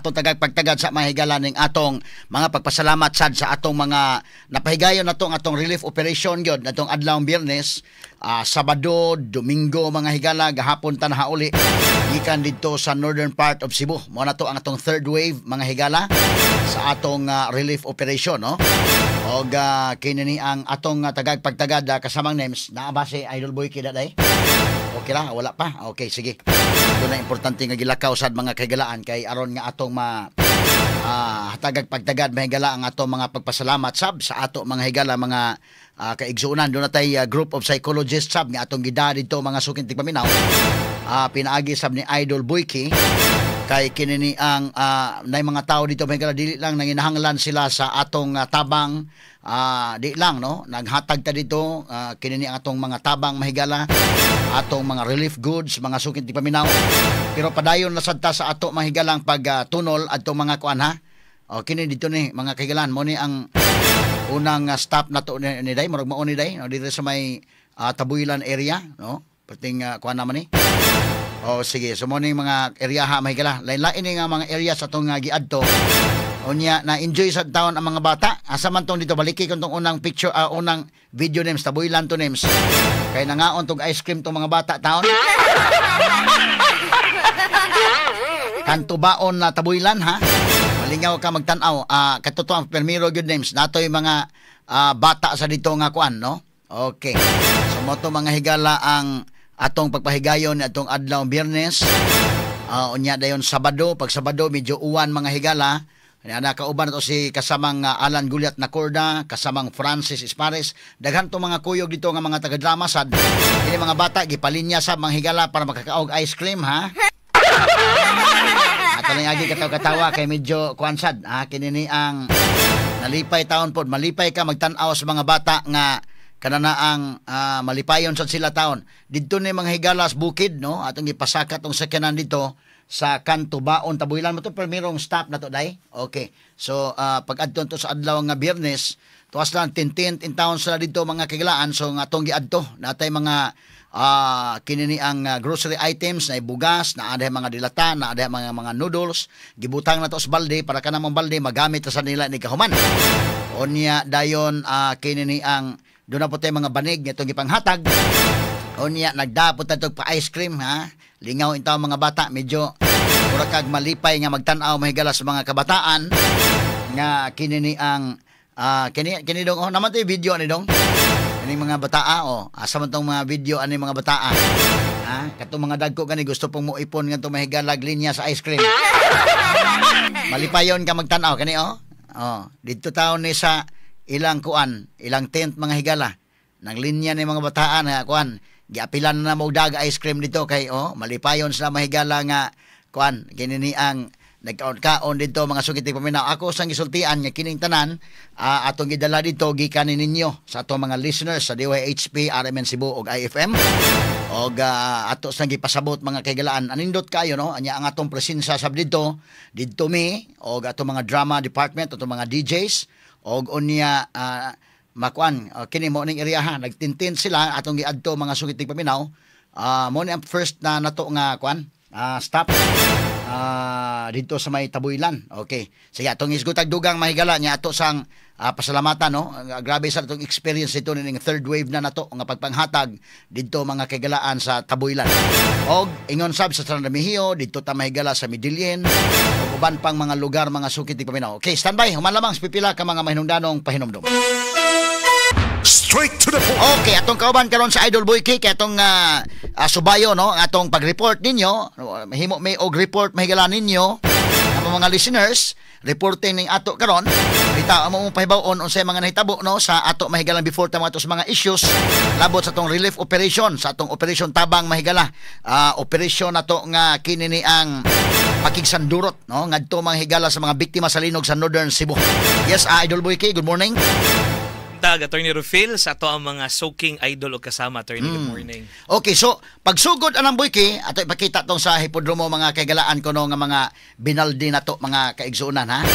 atong tagagpagtagad sa mahigala ning atong mga pagpasalamat sad sa atong mga napahigayon natong atong relief operation gyud natong adlawng Biyernes, Sabado, Domingo mga higala gahapon ta nahauli gikan didto sa northern part of Cebu. Mao na to ang atong third wave mga higala sa atong relief operation, no? Og kini ni ang atong tagagpagtagad kasamang names naa ba si Idol Boy Kida day? Okay lang, wala pa. Okay, sige. Ito na importante nga gilakaw sad mga kaigalaan kay aron nga atong tagagpagtagad mahigala ang atong mga pagpasalamat sab sa ato mga higala mga kaigsuunan. Doon na tayo group of psychologists sab nga atong gida dito mga suking tigpaminaw. Pinaagi sab ni Idol Boyki kay kinini ang nay mga tao dito may dili lang nanginahanglan sila sa atong tabang di lang no naghatag ta dito kinini ang atong mga tabang mahigala atong mga relief goods mga sukin ti paminaw pero padayon na sad ta sa ato mahigalang pagtunol adtong mga kuan ha kini dito ni mga kaigalan mo ni ang unang stop na to ni day murag mao ni day no dito sa may Tabuilan area no perting kuan naman ni. Sige, so mo ning mga area ha mahigala. Lain-lain nga mga area sa tong giadto. Unya na enjoy sa taon ang mga bata. Asa man tong dito baliki kon tong unang picture unang video names Tabuilan to names. Kay nangaon tong ice cream tong mga bata taon. Kanto baon na Tabuilan ha. Malingaw ka magtan-aw. Katuto ang permiro good names. Natoy mga bata sa dito nga kuan no. Okay. So mo to mga higala ang atong pagpahigayon ni atong adlaw Biyernes. Unya dayon Sabado, pag Sabado medyo uwan mga higala. Ana kauban to si kasamang Alan Guliat Nacorda, kasamang Francis Espares. Daghan to mga kuyog dito nga mga taga-drama sad. Ini mga bata gipalinya sa mga higala para makakaog ice cream ha. At lang agi katawa kay medyo kuansad. Kini ni ang nalipay taon pod, malipay ka magtan-aw sa mga bata nga kanana ang malipayon sa sila taon. Dito ni mga higalas bukid no atong gipasakat tong sakyanan dito sa Kanto Baon Tabuilan mo to permirong stop na to day. Okay. So pag adton to sa adlaw nga Biyernes, tuwas lang tintin in town sila dito mga kigalaan so nga atong giadto natay mga kinini ang grocery items na bugas, na ada mga dilata, na ada mga noodles, gibutang na to sa balde para kanang balde magamit sa nila ni kahuman. Onya dayon kinini ang doon na po tayo mga banig itong ipanghatag. Unya, nagdapot na ito pa ice cream, ha? Lingaw ito mga bata. Medyo murakag malipay nga magtanaw mahigala sa mga kabataan. Nga kinini ang kini dong, naman ito yung video ni dong. Kini mga bataa, asa man itong mga video ani mga bataa. Katong mga dagko gani gusto pong muipon nga itong mahigala linya sa ice cream. Malipayon ka magtanaw, kani dito taon ni sa ilang kuan, ilang tent mga higala. Naglinya ni mga bataan nga kuan, giapilan na mo dag ice cream dito kay malipayon sila mahigala nga kuan, kini ni ang nagkaon dito mga sugiti paminaw. Ako sang gisultian nga kining tanan atong gidala dito gikan ninyo sa atong mga listeners sa DYHP, RMN Cebu ug IFM. Og ato sang gipasabot mga kaigalaan. Anindot kayo no, anya ang atong presensya sab dito mi og atong mga drama department, atong mga DJs og unya makuan kini mo ning area ha nagtintin sila atong giadto mga sugitig paminaw mo ni ang first na nato nga kuan stop dito sa may Tabuilan. Okay, sige atong isgutag dugang mahigala nya ato sang pasalamatan no. Grabe sa atong experience dito ning third wave na nato nga pagpanghatag dito mga kaigalaan sa Tabuilan. Og ingon sab sa San Remigio dito ta mahigala sa Midilien ug uban pang mga lugar mga sukit ti paminaw. Okay, standby human lamang sa pipila ka mga mahinungdanong pahinomdom. Straight to the point. Okay, atong kauban karon sa Idol Boy K kay atong subayo no atong pag-report ninyo mahimo may og report mahigala ninyo ang mga listeners reporting ning ato karon bitaw mo pahibaw-on unsay mga nahitabo no sa ato mahigalan before ta mga mga issues labot sa atong relief operation sa atong operation tabang mahigala operation nato nga kini ni ang pakigsandurot no ngadto mahigala sa mga biktima sa linog sa Northern Cebu. Yes, Idol Boy K, good morning. Attorney Rufil sa ato ang mga soaking idol o kasama. Attorney, good morning. Okay, so pagsugod anang Boyki, ato ipakita tong sa hipodromo mga kaigalaan ko no nga mga binaldi na to mga kaigsuunan ha.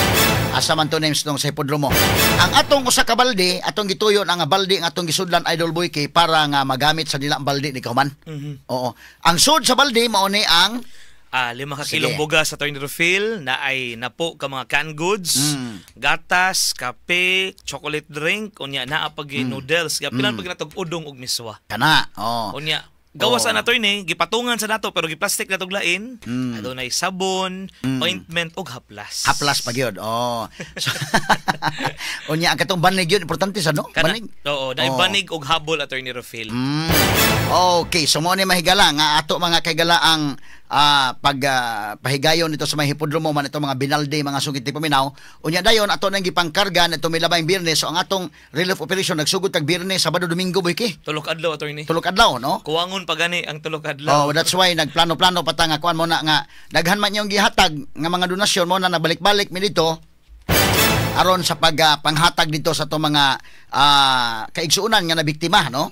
Asa man to names tong sa hipodromo. Ang atong usa ka balde, atong gituyon ang balde ang atong gisudlan Idol Boyki para nga magamit sa dila ang balde ni kahuman. Oo. Ang sud sa balde mao ni ang 5 ka Sige. kilong bugas sa Attorney Rufil na ay napo ka mga canned goods, gatas, kape, chocolate drink, unya naa pag noodles, gapilan pag natog udong ug miswa. Kana. Oh. Unya gawas na Attorney, gipatungan sa nato pero giplastic na tog lain. Adunay sabon, ointment ug haplas. Haplas pa gyud. Oh. So, unya ang katong banig yun importante sa no? Kana, Banig. oo, naay banig ug habol Attorney Rufil. Okay, so mo ni mahigala nga ato mga kaigala ang pahigayon nito sa may hipodromo man ito mga binalde mga sugit ti paminaw. Unya dayon ato nang gipangkarga nito milabay Biyernes, so ang atong relief operation nagsugod tag Biyernes, Sabado, Domingo boy ki. Tulok adlaw Attorney. Tulok adlaw no? Kuwangon pa gani ang tulok adlaw. Oh, that's why nagplano-plano pa ta nga kuan mo na nga daghan man yung gihatag nga mga donasyon mo na nabalik-balik mi dito aron sa panghatag dito sa to mga kaigsuunan nga nabiktima no.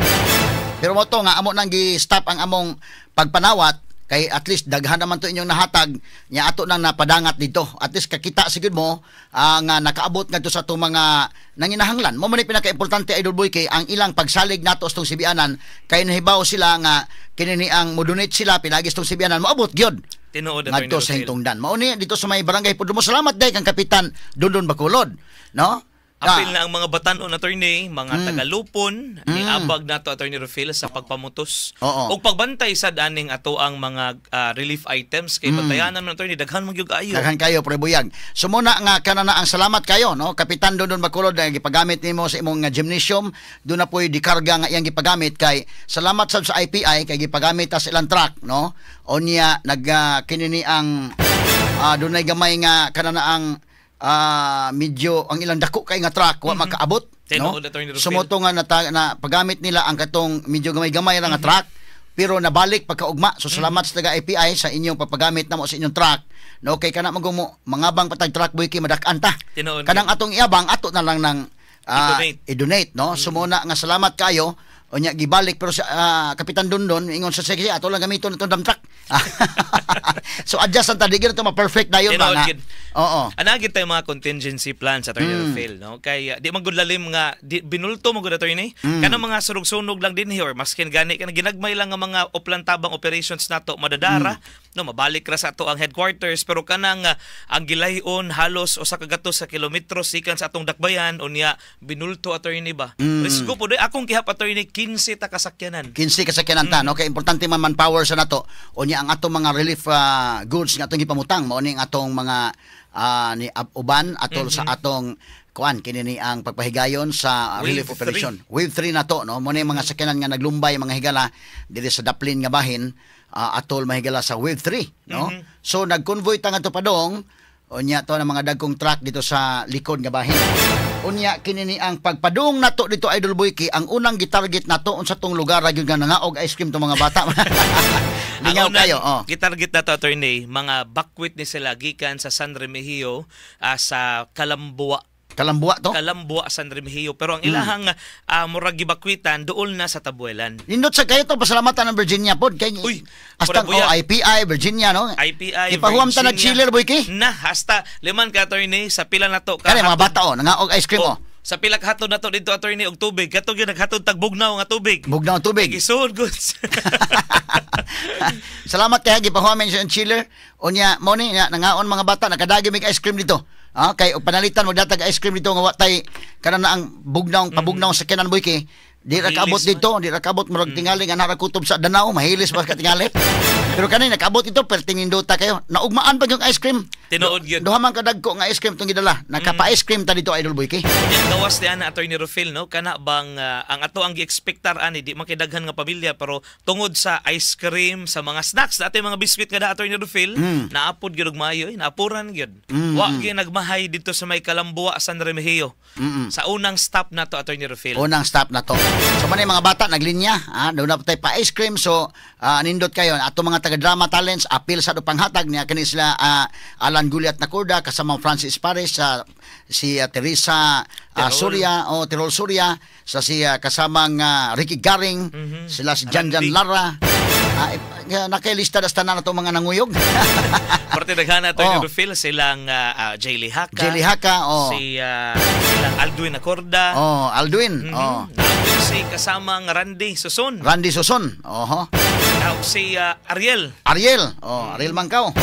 Pero mo to nga amo nang gi-stop ang among pagpanawat kay at least daghan naman to inyong nahatag nya ato nang napadangat dito. At least kakita sigud mo nga nakaabot ngadto sa to mga nanginahanglan. Mo man ni pinaka-importante Idol Boy kay ang ilang pagsalig nato sa tong sibianan kay nahibaw sila nga kinini ang modonate sila pinagis tong sibianan moabot gyud. Tinuod Ngadto sa hintungdan. Mao ni dito sa may barangay Pudmo. Salamat day kang Kapitan Dondon Bacolod, no? Apil na ang mga batanon Attorney, mga tagalupon, niabag nato Attorney Rufil sa pagpamutos. Oo. O pagbantay sa daning ato ang mga relief items kay batayanan man Attorney daghan man gyud ayo. Daghan kayo pre buyag. So muna nga kanana ang salamat kayo no Kapitan Dondon Bacolod nga gipagamit nimo sa imong gymnasium do na poy dikarga nga iyang gipagamit kay salamat sad sa IPI kay gipagamit ta sa ilang truck no. Onya kinini ang dunay gamay nga kanana ang medyo ang ilang dako kay nga truck wa makaabot no. Sumoto nga na paggamit nila ang katong medyo gamay-gamay ra nga truck pero nabalik pagkaugma. So salamat sa taga IPI sa inyong papagamit namo sa inyong truck no kay kana magumo mangabang patag truck boy kay madak-an ta. Kanang atong iabang ato na lang ng i-donate no. Sumuna nga salamat kayo. Onya gibalik pero sa Kapitan Dondon ingon sa sige ato lang gamiton itong dump truck. So adjust ang tadigir ito ma-perfect na yun ba. Oo. Anagid tayo mga contingency plans sa Attorney Rufil no kay di magudlalim nga binulto mo gud Attorney kanang mga surug-sunog lang din here maskin gani kana ginagmay lang nga mga oplantabang operations nato madadara no mabalik ra sa ato ang headquarters pero kanang ang gilayon halos usa ka gatos sa kilometro sikan sa atong dakbayan unya binulto Attorney ba. Risgo po akong gihap Attorney 15 ta kasakyanan. 15 kasakyanan ta no kay importante man manpower sa nato unya ang atong mga relief goods nga atong gipamutang mao ni ang atong mga ni uban atol sa atong kuan kinini ang pagpahigayon sa relief operation. Wave 3 na to no mo ni mga sakyanan nga naglumbay mga higala diri sa Daplin nga bahin atol mahigala sa wave 3 no. So nagconvoy ta ngadto padong unya to na mga dagkong truck dito sa likod nga bahin. Unya kinini ang pagpadung nato dito Idol Boy ki ang unang gitarget nato unsa tong lugar ra gyud nga nangaog ice cream tong mga bata. Lingaw kayo. Gitarget nato Attorney mga bakwit ni sila gikan sa San Remigio sa Kalambua to? Kalambua, San Remigio. Pero ang ilahang murag gibakwitan dool na sa Tabuelan. Nindot sa kayo to pasalamatan ng Virginia pod kay hasta IPI Virginia no. IPI ipahuam ta nag chiller boy ki. Na hasta liman ka Attorney sa pila nato ka. Kani mga bata nangaog ice cream sa pila ka hatod nato dito Attorney og tubig. Kato gyud naghatod tag bugnaw nga tubig. Bugnaw tubig. Gisuod goods. Salamat kay gipahuamen sa chiller. Unya mo ni nangaon mga bata nakadagi mig ice cream dito. Kay panalitan magdatag ice cream dito nga watay kana na ang bugnaw pabugnaw sa kanan boy ki. Di ra kaabot dito, di ra kaabot murag tingali nga narakutob sa Danao, mahilis ba ka tingali. Pero kanay nakaabot ito pertingin dota kayo. Naugmaan pa yung ice cream. Tinuod gyud. Duha man kadagko nga ice cream tong gidala. Nakapa-ice cream ta dito Idol Boy ki. Gawas di ana Attorney Rufil no kana bang ang ato ang gi-expectar ani di makidaghan nga pamilya pero tungod sa ice cream sa mga snacks natin mga biscuit kada Attorney Rufil naapod gyud og maayo naapuran gyud. Wa gyud nagmahay dito sa may Kalambua San Remigio. Sa unang stop nato Attorney Rufil. Unang stop na to. So man mga bata naglinya, daw na tay pa ice cream so nindot kayo ato mga taga-drama talents apil sa panghatag niya kani sila Alan Guliat Nacorda kasama Francis Pares si Teresa Surya o Tirol Surya sa si kasamang Ricky Garing sila si Janjan Lara nakailista das tanan nato mga nanguyog. Parte daghana Attorney Rufil silang Jaylee Haka. Si silang Alduin Nacorda. Alduin. Si kasama nga Randy Suson. Randy Suson. Oho. Si Ariel. Ariel Mangkaw.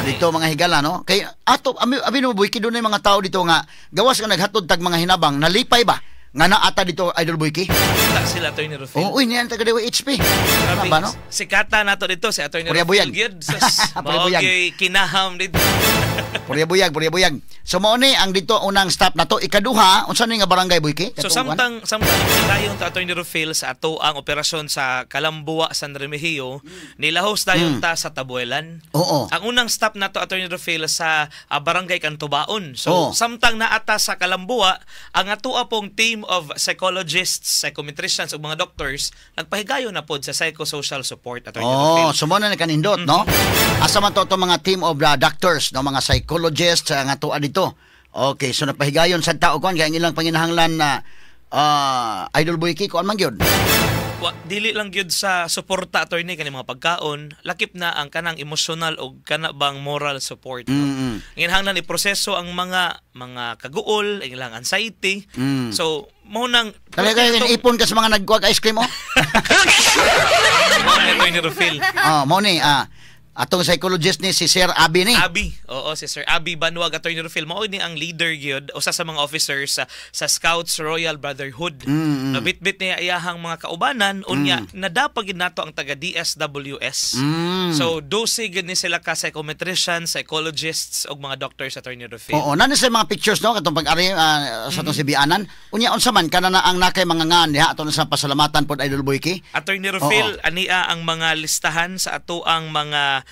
Dito mga higala, no? Kay ato abi no boy kidto na mga tao dito nga gawas nga naghatod tag mga hinabang nalipay ba? Nga naata dito Idol Boyki. Ta sila Attorney Rufil. Oo, niyan taga Dewa HP. Grabe, Ba no? si Kata nato dito si Attorney Purya Rufil Buyag. gyud. Purya Buyag. Kinaham dito. Purya Buyag. So mao ni ang dito unang stop nato ikaduha unsa ni nga barangay Boyki? So samtang dayon ta Attorney Rufil sa ato ang operasyon sa Kalambua, San Remigio, nilahos dayon ta sa Tabuelan. Oo. Ang unang stop nato Attorney Rufil sa barangay Cantubaon. So samtang naata sa Kalambua, ang atoa pong team of psychologists, psychometricians ug mga doctors nagpahigayon na pod sa psychosocial support Attorney Rufil. So mo na kanindot, no? Asa man to mga team of doctors, no, mga psychologists nga tuwa dito. Okay, so napahigayon sa tao kon kay ang ilang panginahanglan na Idol Boyki ko man gyud. Dili lang gyud sa suporta attorney kani mga pagkaon, lakip na ang kanang emotional o kana bang moral support. Inhanglan iproseso ang mga kaguol, ang ilang anxiety. So mo nang talaga ipon ka sa mga nagkuha ice cream mo. Mo ni Rufil. Mo ni atong psychologist ni si Sir Abi ni. Oo, si Sir Abi Banuag Attorney Rufil. Mao ni ang leader gyud usa sa mga officers sa Scouts Royal Brotherhood. Nabitbit niya iyahang mga kaubanan unya nadapag gid nato ang taga DSWS. So dose gid ni sila ka psychometricians, psychologists ug mga doctors Attorney Rufil. Oo, nana sa mga pictures no katong pag-ari sa tong Sibianan. Unya unsa man kana na ang nakay mga ngan diha aton sa pasalamatan pod Idol Boyki. Attorney Rufil ania ang mga listahan sa ato ang mga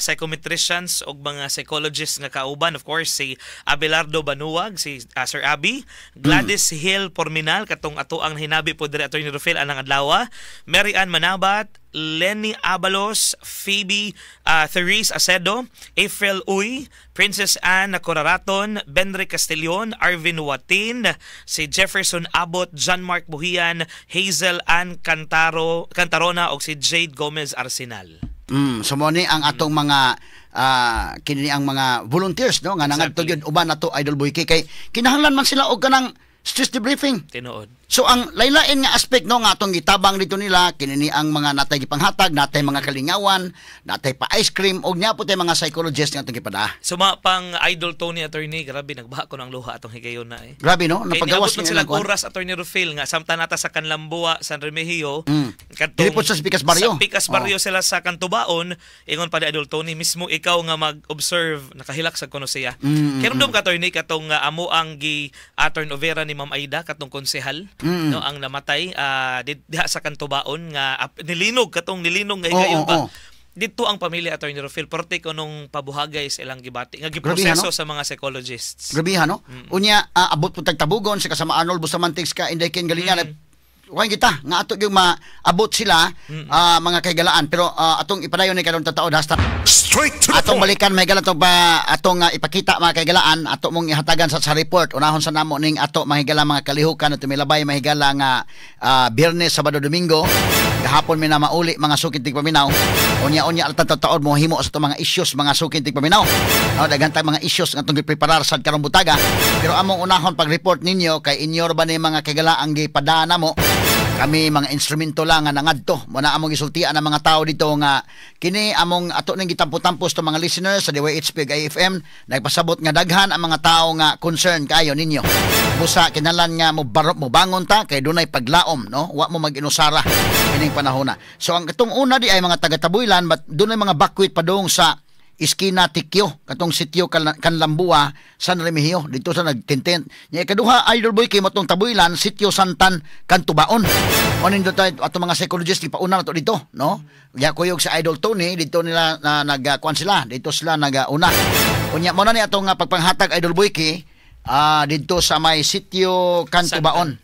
psychometricians o mga psychologists nga kauban. Of course, si Abelardo Banuag, si Sir Abi, Gladys Hill Porminal, katong ato ang hinabi po dire Attorney Rufil anang adlaw, Mary Ann Manabat, Lenny Abalos, Phoebe Therese Acedo, April Uy, Princess Anne Coraraton, Benry Castillon, Arvin Watin, si Jefferson Abot, John Mark Buhian, Hazel Ann Cantarona o si Jade Gomez Arsenal. So mo ni ang atong mga kini ang mga volunteers no nga nangadto gyud uban nato Idol Boyki kay kinahanglan man sila og kanang stress debriefing. Tinuod. So ang laylain nga aspect no nga atong gitabang dito nila kinini ang mga natay gipanghatag, natay mga kalingawan, natay pa ice cream og nya po tay mga psychologist nga atong gipada. So pang Idol Tony Attorney, grabe nagbaha ko ng luha atong higayon na eh. Grabe no, napagawas ni sila oras Attorney Rufil nga samtang nata sa Canlambua, San Remigio, kadtong sa Picas Barrio. Sa Picas Barrio sila sa Cantubaon, ingon pa ni Idol Tony mismo ikaw nga mag-observe, nakahilak sa kuno siya. Kiramdom ka Attorney katong amo ang turn over ni Ma'am Aida katong konsehal. No ang namatay diha sa Cantubaon nga nilinog nga higayon ba. Dito ang pamilya Attorney Rufil porte ko nung pabuhagay sa ilang gibati nga giproseso sa mga psychologists. Grabe no? Unya abot pud tagtabugon sa kasama Arnold Bustamantix ka Inday Ken Galingan. Kuan kita nga ato yung maabot sila mga kaigalaan pero atong ipadayon ni karon tatao hasta straight to the atong balikan may galan ba atong ipakita mga kaigalaan ato mong ihatagan sa report unahon sa namo ning ato mahigala mga kalihukan at milabay mahigala nga Biyernes, Sabado, Domingo gahapon mi na mauli mga sukin tigpaminaw unya alta taon mo himo sa mga issues mga sukin tigpaminaw daghan tag mga issues nga atong gipreparar sad karong butaga pero among unahon pag report ninyo kay inyo ba ni mga kaigalaang gipadana mo kami mga instrumento lang nga nangadto mo na among gisultian ang mga tao dito nga kini among ato ning gitampo-tampos to mga listeners sa DYHP IFM nagpasabot nga daghan ang mga tao nga concern kayo ninyo busa kinahanglan nga mo bangon ta kay dunay paglaom no wa mo mag-inusara kining panahon na so ang katong una di ay mga taga-Tabuilan but dunay mga bakwit padung sa Iskina Tikyo katong sitio Canlambua San Remigio dito sa nagtintent nya ikaduha Idol Boyki matong Tabuilan sitio Santan Cantubaon onin dito ato mga psychologist ipauna nato dito no ya kuyog sa Idol Tony dito nila nagkuan sila dito sila nagauna unya mo na ni atong pagpanghatag Idol Boyki dito sa may sitio Cantubaon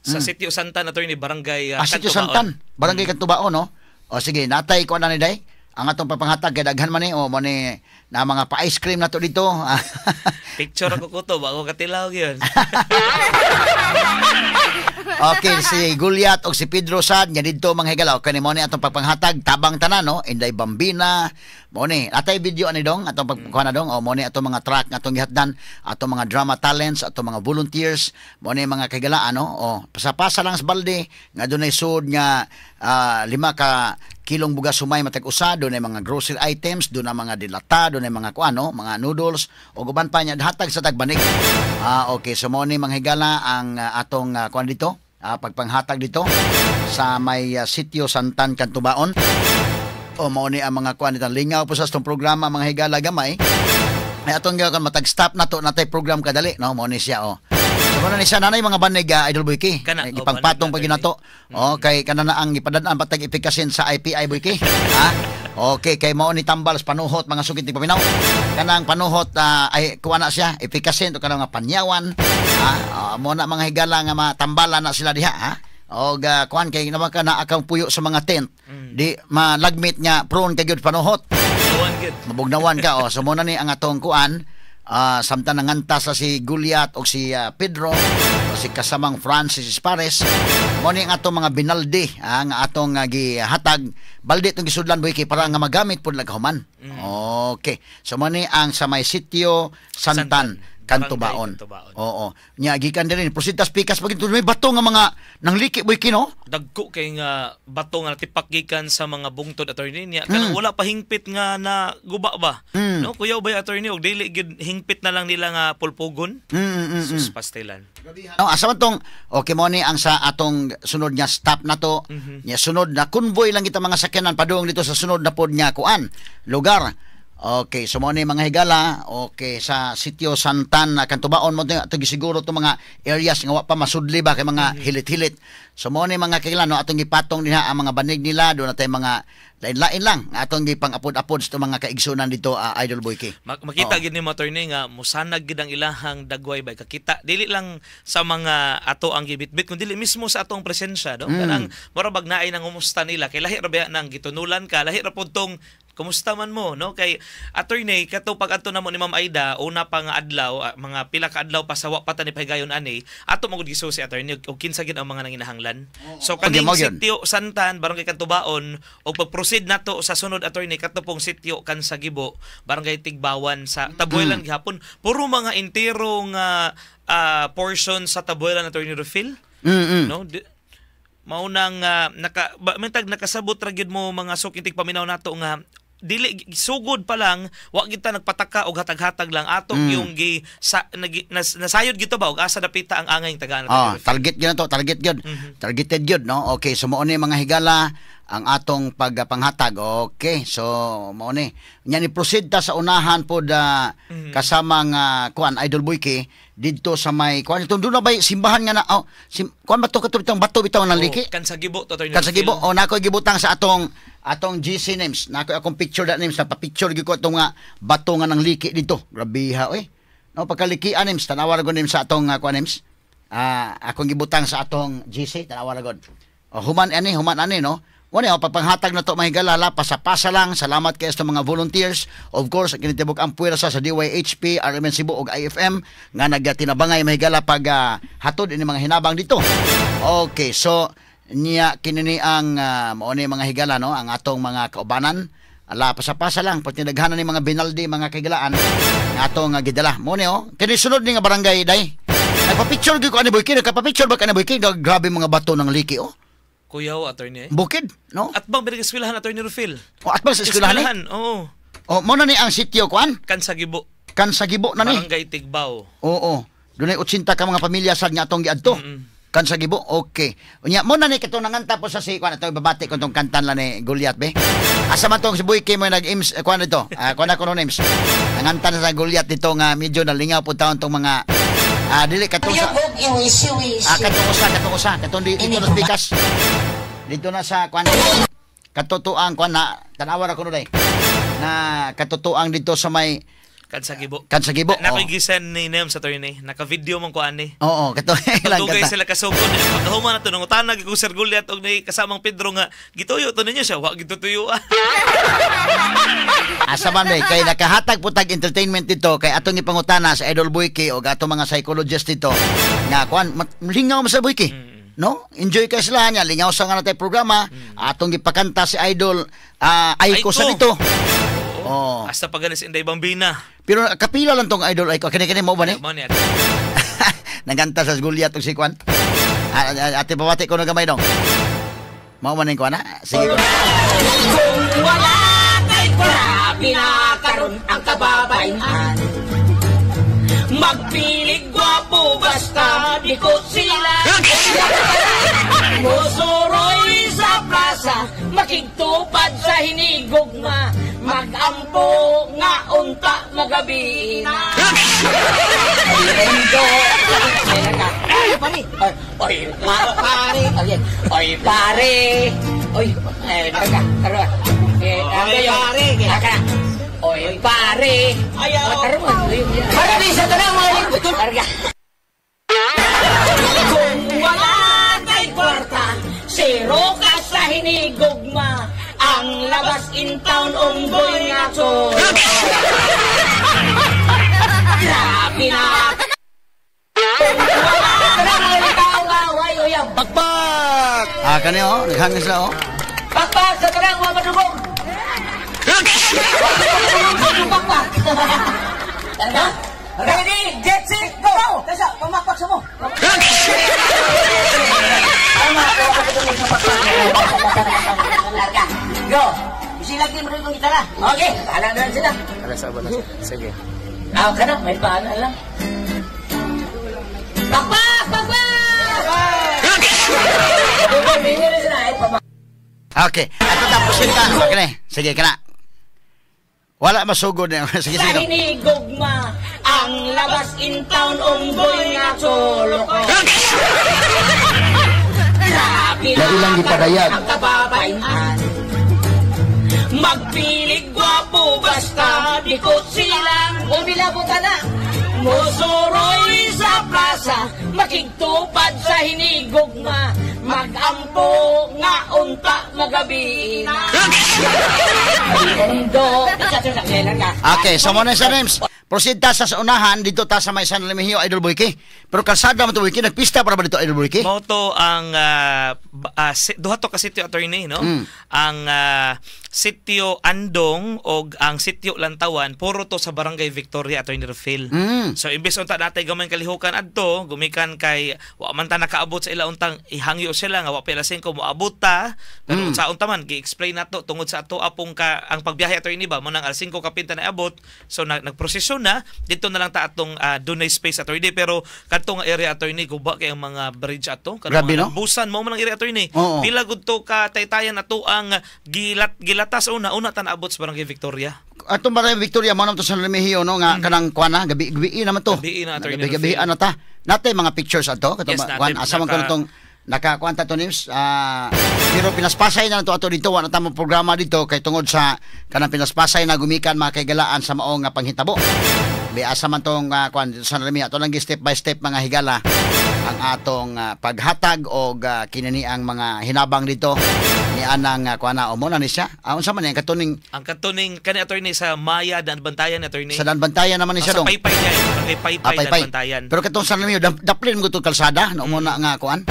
sa sitio Santan Attorney barangay sitio Santan barangay Cantubaon no o sige natay ko na ni day ang atong papanghatag kay daghan man ni o mo ni na mga pa ice cream nato dito. Picture ako kuto bago katilaw gyud. Okay, si Gulyat o si Pedro Sad nga didto mga higalaw kani mo ni atong papanghatag tabang tanan no Inday Bambina Mo ni atay video ani dong atong pagkuha na dong o mo ni atong mga track nga atong gihatdan, atong mga drama talents, atong mga volunteers, mo ni mga kagalaan no. O pasapasa lang sa balde nga dunay sud nga 5 ka kilong bugas sumay matag usa, dunay mga grocery items, dunay mga dilata, dunay mga kuano, mga noodles o guban pa nya hatag sa tagbanig. Okay, so mo ni mga higala ang atong kuan dito, pagpanghatag dito sa may sitio Santan Cantubaon. O mao ni ang mga kuan nitang lingaw po sa atong programa mga higala gamay. Ay atong gyud matag-stop nato natay program kadali no mao ni siya o. So mo ni siya nanay mga banig Idol Boyki. Ipangpatong pag ginato. Okay kana na ang ipadadaan patag ipikasin sa IPI Boyki. Okay kay mao ni tambal sa panuhot mga sugid ti paminaw. Kanang panuhot ay kuha na siya ipikasin to kanang mga panyawan. Mo na mga higala nga matambalan na sila diha o kuan kay naman ka na akang puyo sa mga tent di malagmit nga prone kay gyud panuhot mabugnawan ka o so mo na ni ang atong kuan samtang nanganta sa si Goliath o si Pedro o si kasamang Francis Espares mo ni ang atong mga binaldi ang atong gihatag balde itong gisudlan Boyki para nga magamit pud laghuman. Okay so mo ni ang sa may sitio Santan Cantubaon. Oo. Nya gikan diri prositas pikas pag may bato nga mga nangliki Boyki no. Dagko kay nga bato nga tipak gikan sa mga bungtod attorney niya kanang wala pa hingpit nga na guba ba. No kuyaw bay attorney og dili gid hingpit na lang nila nga pulpugon. Sus pastelan. No, asa man tong okay mo ni ang sa atong sunod nga stop na to. Nya sunod na convoy lang kita mga sakyanan padung dito sa sunod na pod nga kuan lugar. Okay, so mo ni mga higala, okay, sa sitio Santan Cantubaon mo ito gisiguro itong mga areas nga wa pa masudli ba kay mga hilit-hilit. So mo ni mga kailan no atong gipatong diha ang mga banig nila, doon natay mga lain-lain lang atong gipang-apod-apod sa mga kaigsunan dito Idol Boyki. Makita gid ni mo attorney nga musanag gid ang ilahang dagway bay kakita dili lang sa mga ato ang gibitbit kundi dili mismo sa atong presensya do. Kanang murag naay nang umusta nila kay lahi ra ba nang gitunulan ka, lahi ra pud tong kumusta man mo no kay attorney kato pag adto namo ni Ma'am Aida una pa nga adlaw mga pila ka adlaw pa sa wa pa ta ni pahigayon ani ato magud gisu si attorney og kinsa gid ang mga nanginahanglan. So kaning sitio Santan barangay Cantubaon og pag-proceed nato sa sunod attorney kato pong sitio Kansagibo barangay Tigbawan sa Tabuelan gihapon puro mga enterong portion sa Tabuelan attorney Rufil. No maunang nakasabot ra gyud mo mga sukitig paminaw nato nga dili sugod pa lang wa kita nagpataka og hatag-hatag lang atong yung nasayod gito ba og asa dapita ang angay tagaan target gyud to targeted gyud no. Okay so mo ni mga higala ang atong pagpanghatag. Okay so mo ni nya ni proceed ta sa unahan pod kasama nga kuan Idol Boyki didto sa may kuan ito doon na ba simbahan nga na kuan bato katong bato bitaw nang liki Kansagibo to Kansagibo nako gibutang sa atong GC names nako akong picture that names na pa-picture gyud ko atong bato nga nang liki dito grabe ha no pagkalikian names tanawar gud names sa atong kuan names akong gibutang sa atong GC tanawar gud human ani no. Wala pagpanghatag na to mahigala pasapasa lang. Salamat kay sa mga volunteers. Of course, kinitibok ang puwersa sa DYHP, RMN Cebu ug IFM nga nagatinabangay mahigala pag hatod ini mga hinabang dito. Okay, so niya kinini ang mao ni mga higala no, ang atong mga kaubanan. Pasapasa lang pati daghanan ni mga binaldi mga kahigalaan nga atong gidala. Mo ni kini sunod ni nga barangay day. Nagpa-picture gyud ko ani Boyki, nagpa-picture ba ka ni Boyki? Grabe mga bato ng liki Kuyaw attorney. Bukid, no? At bang eskwelahan attorney Rufil? At bang sa eskwelahan? Oo. Mo na ni ang sitio kuan? Kansagibo na ni. Barangay Tigbaw. Oo. Dunay 80 ka mga pamilya sad nga atong giadto. Kansagibo. Okay. Unya mo na ni kato nanganta po sa si kuan ato babati kun tong kantan la ni Goliath be. Asa man tong si Boyki mo nag-ims kuan dito. Kuan ako no names. Nanganta na sa Goliath dito nga medyo nalingaw po taon tong mga dili katong sa katong usa katong dito na pikas dito na sa kwan katotoang kwan na tanawar ako no day na katotoang dito sa may Kansagibo. Nakigisan ni Nem sa attorney. Naka-video man ko ani. Oo, kato lang kata. Dugay sila kasugod. Pagkahuman na to nang utanag ko Sir Goliath og ni kasamang Pedro nga gituyo to ninyo siya, wa gitutuyo. Asa man kay nakahatag putag entertainment dito kay atong ipangutana sa Idol Boyki og atong mga psychologist dito nga kwan lingaw mo sa Boyki. No? Enjoy ka sila niya. Lingaw sa nga natay programa. Atong gipakanta si Idol Aiko sa dito. Oh. Hasta paganis Inday Bambina. Pero kapila lang tong idol ay ko kani mo ba ni? Mo ni Naganta sa Goliath og si Kwan. Ate pabati ko na gamay dong. Mao man ning kuana. Sige. Kung wala kay grabe na karon ang kababayan. Magpilig gwapo basta di ko sila. Musuroy sa plaza, makigtupad sa hinigugma. Magampo nga unta magabi na. Oy, pare. Oy, pare. Oy, naka. Karon. Oy, pare. Ayaw. Para di sa tanang mo. Karga. Kung wala kay kwarta, zero ka sa hinigugma. Ang labas in town unggoy nga to. Grabe na. Pakpak. Kani naghangis na Pakpak sa tanang mga madugong. Pakpak. Ready, get set, go! Tasa, pamakpak sa mo. Go! Isilagin mo rin kung kita na. Okay, pahala na sila. Sige. Ka na, may pahala lang. Pakpak! Pakpak! Bumili na sila, pamak. Okay, ato tapusin ka. Okay, sige kana. Wala masugod na. Sige, Sa sige. hinigugma, ang labas in town unggoy nga solo ko. Grabe na ilang gipadayag. ang kababayan. Magpilig gwapo basta di ko silang umilabutan na. Musuroy sa plaza, makigtupad sa hinigugma. Magampo nga unta magabi na. Okay, so muna sa names. Proceed ta sa unahan dito ta sa may San Remigio Idol Boyki. Pero kalsada mo to Boyki, nagpista para ba dito Idol Boyki? Moto ang duha to ka sitio attorney no. Ang sitio Andong og ang sitio Lantawan puro to sa Barangay Victoria attorney Rufil. So imbes unta natay gamay kalihukan adto, gumikan kay wa man ta nakaabot sa ila untang ihangyo sila nga wa pila 5 moabot ta. Pero sa unta man gi-explain nato tungod sa ato apong ang pagbiyahe attorney ba mo nang alas 5 kapinta na abot. So nagprosesyon na dito na lang ta atong dunay space attorney pero kadtong area attorney guba kay ang mga bridge ato Grabe, no? busan mo man ang area attorney. Oo. Pila gud to ka taytayan ato ang gilatas una ta naabot sa Barangay Victoria. Ato ba Victoria mo to San Remigio no nga kanang kuana gabi naman to. Gabi na attorney. Gabi na ta. Natay mga pictures ato katong Yes, kuan asa man ko tong nakakuanta to names pero pinaspasay na to ato dito wala tamang programa dito kay tungod sa kanang pinaspasay na gumikan mga kaygalaan sa maong nga panghitabo. Asa man tong kuan San Remigio ato lang step by step mga higala ang atong paghatag og kinani ang mga hinabang dito ni anang kuana o mo na ni siya. Unsa man yang katuning Ang katuning kani attorney sa Maya dan Bantayan attorney. sa Danbantayan naman ni siya Sa dong. Paypay niya, Barangay Paypay dan Bantayan. Pero katong San Remigio daplin mo to kalsada no mo na nga kuan.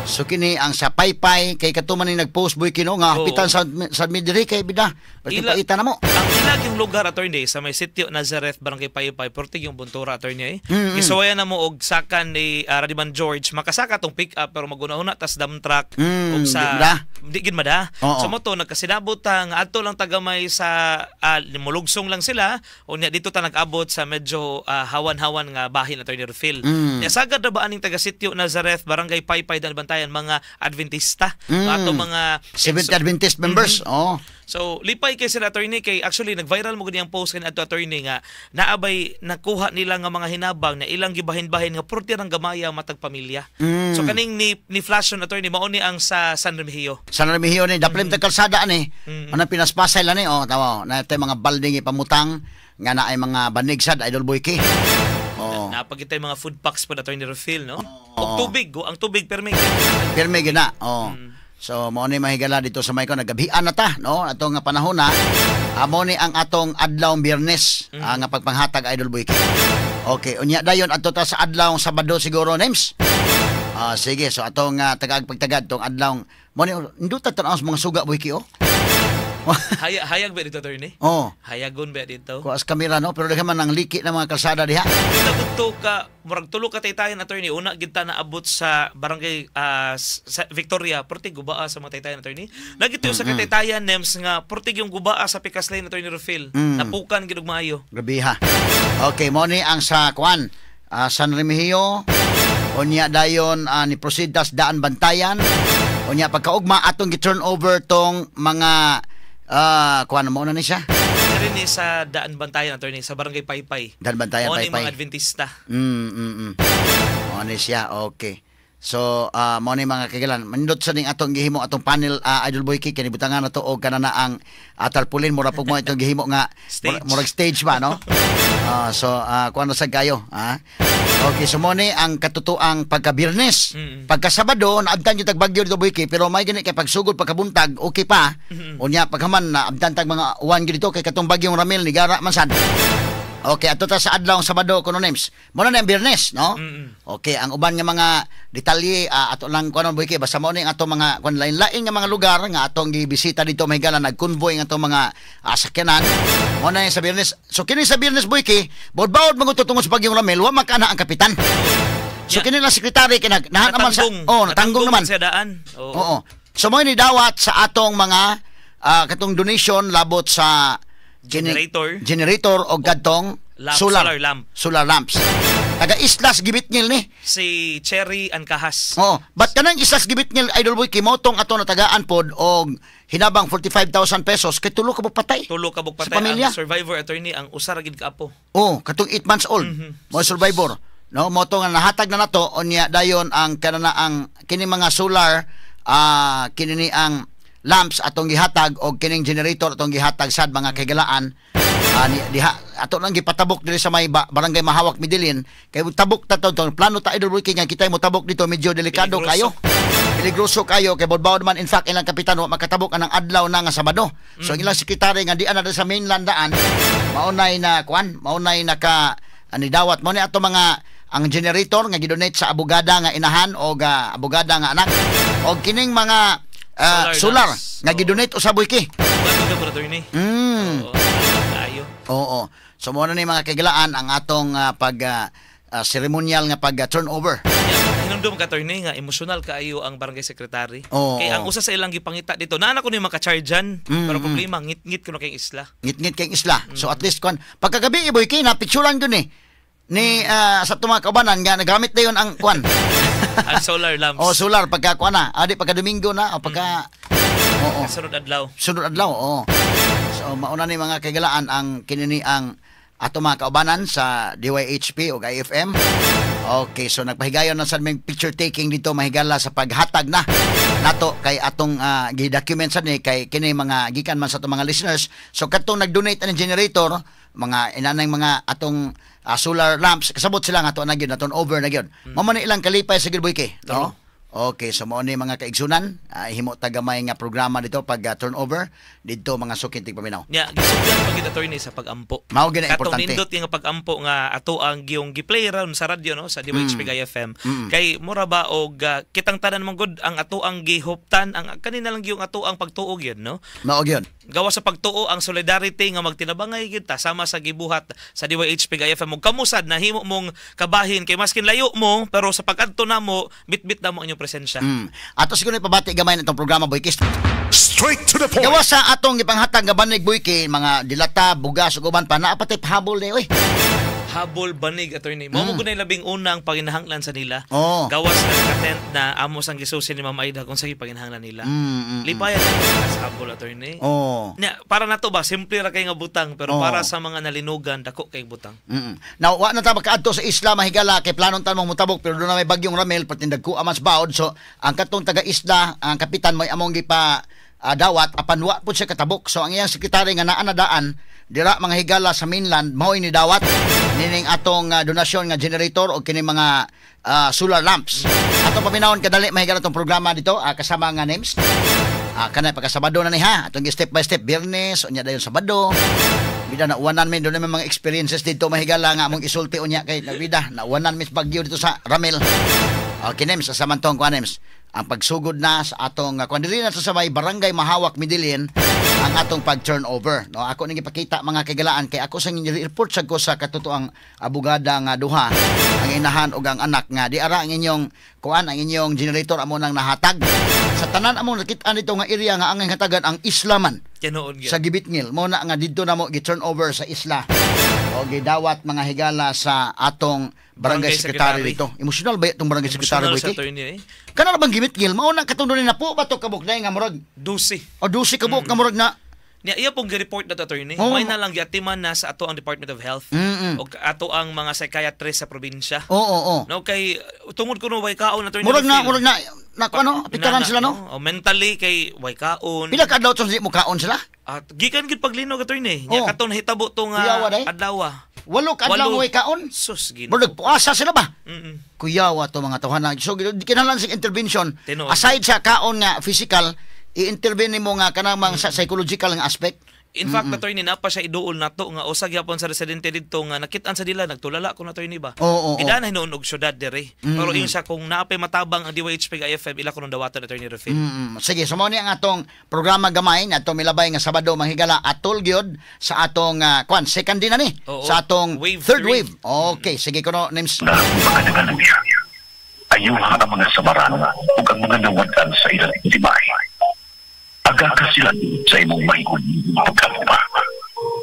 So kini ang sa Paypay kay katuman ni nag-post boy kino nga Oo. hapitan sa Midri kay bida. Paita na mo. Ang ilag yung lugar attorney sa may sitio Nazareth Barangay Paypay portig yung Buntura attorney. Gisuwayan na mo og sakan ni Radiman George makasaka tong pick up pero maguna-una tas dump truck og sa di gid mada. Oo. So mo to nagkasinabot ang adto lang tagamay sa mulugsong lang sila o niya dito ta nag-abot sa medyo hawan-hawan nga bahin attorney Rufil. Nya sagad na ba aning taga sitio Nazareth Barangay Paypay dan Bantayan mga Adventista ato mga Seventh Adventist members. Oh. So, lipay kay sila attorney kay actually nag-viral mo gud yang post kan adto attorney nga naabay nakuha nila nga mga hinabang na ilang gibahin-bahin nga purti ang gamaya matag pamilya. So kaning ni flash on attorney mao ni ang sa San Remigio. San Remigio ni daplin ta kalsada ani. Ano pinaspasay lang ni tawo na tay mga balding ipamutang nga naay mga banigsad Idol Boyki. Oh. Napagitay mga food packs po attorney Rufil no. Og tubig, ang tubig permi. Pirmi gina. Oh. So mo ni mahigala dito sa may ko nagabian na ta no ato nga panahon na amo ni ang atong adlaw Biyernes nga pagpanghatag Idol Boyki. Okay, unya dayon adto ta sa adlaw Sabado siguro names. Sige, so atong tagag pagtagad tong adlaw mo ni induta tan ang mga suga Boyki Hayag ba dito, attorney? Oh, Hayagon ba dito? kuas kamera no, pero daghan man ang liki ng mga kalsada diha. Nagudto ka, murag tulo ka taytayan, attorney. Una kita naabot sa barangay sa Victoria, portig gubaa sa mga taytayan, attorney. Nagito sa taytayan nems nga portig yung gubaa sa Pikas Lane, attorney Rufil. Napukan gid og maayo. Grabe ha. Okay, mo ni ang sa kuan, San Remigio, unya dayon ni Prosidas Daan Bantayan, unya pagkaugma atong gi-turn over tong mga kuan mo na ni siya. Rin ni sa Daan Bantayan, attorney, sa barangay Paypay. Daan Bantayan, O ni Paypay. mga Adventista. Mo ni siya, okay. So, mo ni mga kaigalan, manindot sa ning atong gihimo atong panel, Idol Boy Key, kanibutangan na to o kanana ang tarpulin, mura po mo itong gihimo nga, Stage. murag stage ba, no? So, kuan na sa kayo, ha? Okay, so mo ni ang katutuang pagka-Biyernes. Pagka Sabado, naabdan yung tagbagyo dito, Boy Key, pero may gani kay pagsugod pagkabuntag, okay pa. Unya, paghaman, naabdan tag mga uwan dito, kay katong bagyong Ramil, ni Gara, Mansan. Okay, ato ta sa adlaw Sabado kuno names. Muna na ang Biyernes, no? Okay, ang uban nga mga detalye ato lang kuno Boy Key, basta mo ni ato mga kun lain-lain nga mga lugar nga atong gibisita dito mahigala nag-convoy nga atong mga sakyanan. Muna sa Biyernes. So kini sa Biyernes Boy Key, bawd manguto tungod sa bagyong Ramel, wa makana ang kapitan. So kini lang sekretary kina nahan naman sa natanggong naman sa daan. Oo. So mo ni dawat sa atong mga katong donation labot sa generator o gadtong solar lamp. Solar lamps. Taga Islas Gibitngil ni. Si Cherry Ancahas. Oh, but kanang Islas Gibitngil Idol Boy kimotong ato na tagaan pod og hinabang 45,000 pesos kay tulo ka patay. Tulo ka patay sa pamilya. Ang survivor attorney ang usa ra gid ka apo. Oh, katong 8 months old. Mo survivor. No, mo to nga nahatag na nato unya dayon ang kanana ang kini mga solar kini ni ang lamps atong gihatag og kining generator atong gihatag sad mga kagalaan diha ato lang gipatabok diri sa may barangay Mahawak Midilin kay tabok ta to plano ta Idol Boy nga kita mo tabok dito medyo delikado kayo peligroso kayo kay bodbawd man in fact ilang kapitan wa makatabok anang adlaw na nga Sabado so ilang sekretary nga di ana sa mainland daan maunay na ka dawat mo ni ato mga ang generator nga gidonate sa abogada nga inahan o abogada nga anak og kining mga solar nga gidonate usab Boy Key. Oo. So mo na ni mga kagalaan ang atong ceremonial nga pag turnover. Hinumdum ka attorney nga emosyonal kaayo ang barangay secretary. Oo. Kay ang usa sa ilang gipangita dito, naa ko ni maka-chargean pero problema ngit-ngit kuno kay isla. Ngit-ngit kay isla. So at least kon pagkagabi Boy Key na picturean dun ni sa tuma kaubanan nga nagamit dayon ang kwan. Ang solar lamps. Solar pagka kuan na. Pagka Domingo na o pagka sunod adlaw. Sunod adlaw. So mauna ni mga kagalaan ang kinini ang ato mga kaubanan sa DYHP o IFM. Okay, so nagpahigayon na sa may picture taking dito mahigala sa paghatag na nato kay atong gi-document sa ni kay kini mga gikan man sa atong mga listeners. So katong nag-donate ang generator, mga inanay mga atong solar lamps kasabot sila nga ato na gyud naton over na gyud. Mamo ni ilang kalipay sa Boy Key, no? Okay, so mo ni mga kaigsunan, himo tagamay nga programa dito pag turnover dito mga sukintig paminaw. Gisugdan pag attorney sa pagampo. Mao gina importante. Katong nindot nga pagampo nga ato ang giyong gi-play ron sa radyo no sa DYHP FM. Kay mura ba og kitang tanan mong good ang ato ang gihuptan ang kanina lang giyong ato ang pagtuog yun no. Mao gyud. Gawa sa pagtuo ang solidarity nga magtinabangay kita sama sa gibuhat sa DYHP FM mo kamusad na himo mong kabahin kay maskin layo mo pero sa pag-adto namo bitbit na mo ang presensya. Ato siguro ipabati gamay na itong programa Boy Key. Straight to the point. Gawa sa atong ipanghatag nga banig Boy Key, mga dilata, bugas ug uban pa naa patay habol ni Habol banig attorney. Mao mo gunay labing unang paginahanglan sa nila. Gawas na katent na amo sang gisusin ni Mama Aida kung sa paginahanglan nila. Lipayan sa habol attorney. Para nato ba simple ra kay nga butang pero para sa mga nalinugan dako kay butang. Now wa na ta makaadto sa isla mahigala kay planon tan mong mutabok pero doon na may bagyong Ramel patindag ko amans baod so ang katong taga isla ang kapitan mo among gipa dawat apan wa pud siya katabok so ang iyang sekretary nga naa na daan dira mga higala sa mainland mao ini dawat nining atong donasyon nga generator o kini mga solar lamps. Atong paminawon kadali mahigala tong programa dito kasama nga names. Kanay pagka Sabado na ni ha. Atong step by step Biyernes unya dayon Sabado. Bida na uwanan mi doon may mga experiences dito mahigala nga among isulti unya kay nabida na uwanan mi bagyo dito sa Ramel. Okay names sa samantong kuan names. Ang pagsugod na sa atong kung dili na sa may barangay Mahawak Midilin ang atong pag-turnover. No, ako nang ipakita mga kagalaan kay ako sa report sa ko sa katutoang abogada nga duha, ang inahan ug ang anak nga di ara ang inyong kuan, ang inyong generator amo nang nahatag. Sa tanan among nakita nito nga area nga ang hatagan ang Islaman. Tinuod Sa Gibitngil mo na nga didto na mo gi-turnover sa isla. O gidawat mga higala sa atong barangay secretary dito. Emotional ba itong barangay secretary Emotional sa boy? attorney eh. Kana na bang Gibitngil mao na katungod na po ba to kabuk na nga murag Dusi. o dusi kabuk nga murag na Niya iya pong gi-report na attorney. Oo. May na lang giatiman na sa ato ang Department of Health o ato ang mga psychiatrist sa probinsya. oo. No kay tungod kuno way kaon attorney. Murag na Phil. ano, apitaran sila no? O mentally kay way kaon. Pila ka adlaw sa mo kaon sila? At gikan gid paglinog attorney. Nya Oo. katon hitabo to Kuyawa, nga day? adlaw. Walo ka adlaw Walo. mo kaon? Sus gino. Murag puasa sila ba? Mm. Kuyawa to mga tawhana. So di kinahanglan sa intervention. Tinuod. Aside sa kaon nga physical, i-intervene mo nga kanang mga psychological nga aspect. In fact, attorney na pa siya iduol nato nga usag yapon sa residente didto nga nakit-an sa dila nagtulala ko na attorney ba. Oo. Ida na hinuon og syudad dire. Pero yung sa kung naapay matabang ang DYHP ug IFM ila ko nung dawatan attorney Rafil. Sige, so mao ni ang atong programa gamay nga atong milabay nga Sabado manghigala atol gyud sa atong kwan second din na ni Oo. sa atong Wave third three. wave. Okay, sige ko no names. Na magkadagan niya. Ayuha ang mga samaran ug ang mga nawadan sa ilang tibay. Aga ka sila sa imong mahigon pagkalupa.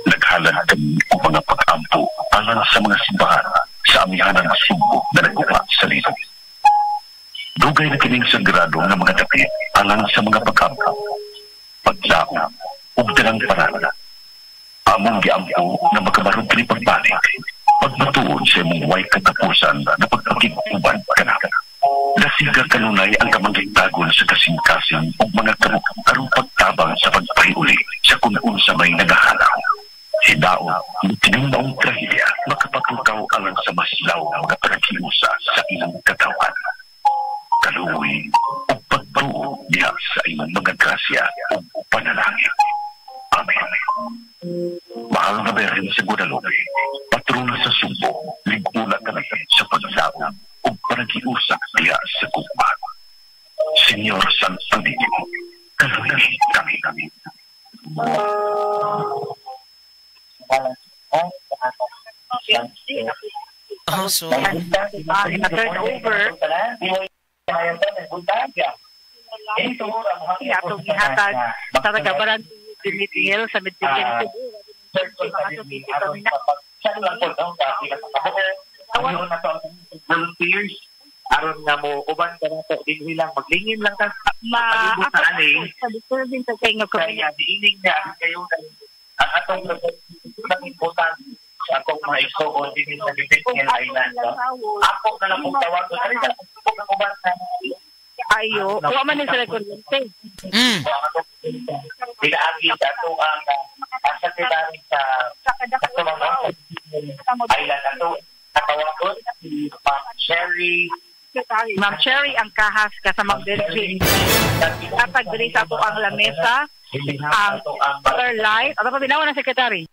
Naghalad kami ang mga pag-ampo alang sa mga simbahan sa amihanang Cebu na nagkuha sa lito. Dugay na kining sagrado ng mga dapit alang sa mga pag-ampo, paglaom, ug dalang parada. Among giampo na makabarog kini pagbalik, pagmatuod sa imong way katapusan na pagpakiguban ka na. Nasiga kanunay ang kamanggitagon sa kasing-kasing o mga karong pagtabang sa pagpahiuli sa kung sa may nagahalaw. Hidao, tinimbaong trahilya, makapatukaw alang sa maslaw ng mga pagkilusa sa ilang katawan. Kaluwi o pagbaruo diha sa ilang mga grasya o panalangin. Amen. Mahal na Berhen sa Guadalupe, patrona sa Sumbo, ligula ka na sa paglaong o panagiusak diha sa Gugma. Senyor Santo Niño, kaluwi kami. So turnover atong gihatag sa tagabaran Gibitngil sa Medellin volunteers aron nga mo uban ka na to din hilang maglingin lang ka palibot na ani sa disturbing sa kanya kaya diining nga kayo ang atong ang important sa akong mga igsoon din sa Gibitngil Island. Ako na lang kong tawag ko sa kung uban ka ayo wa man ni sila kuryente Pinaagi sa ito ang secretary sa Tumanong Island na ito. Katawag ko si Sherry Ma'am Cherry ang kahas kasama Belgium kapag diri sa ato ang lamesa ang light ano pa binawa ng secretary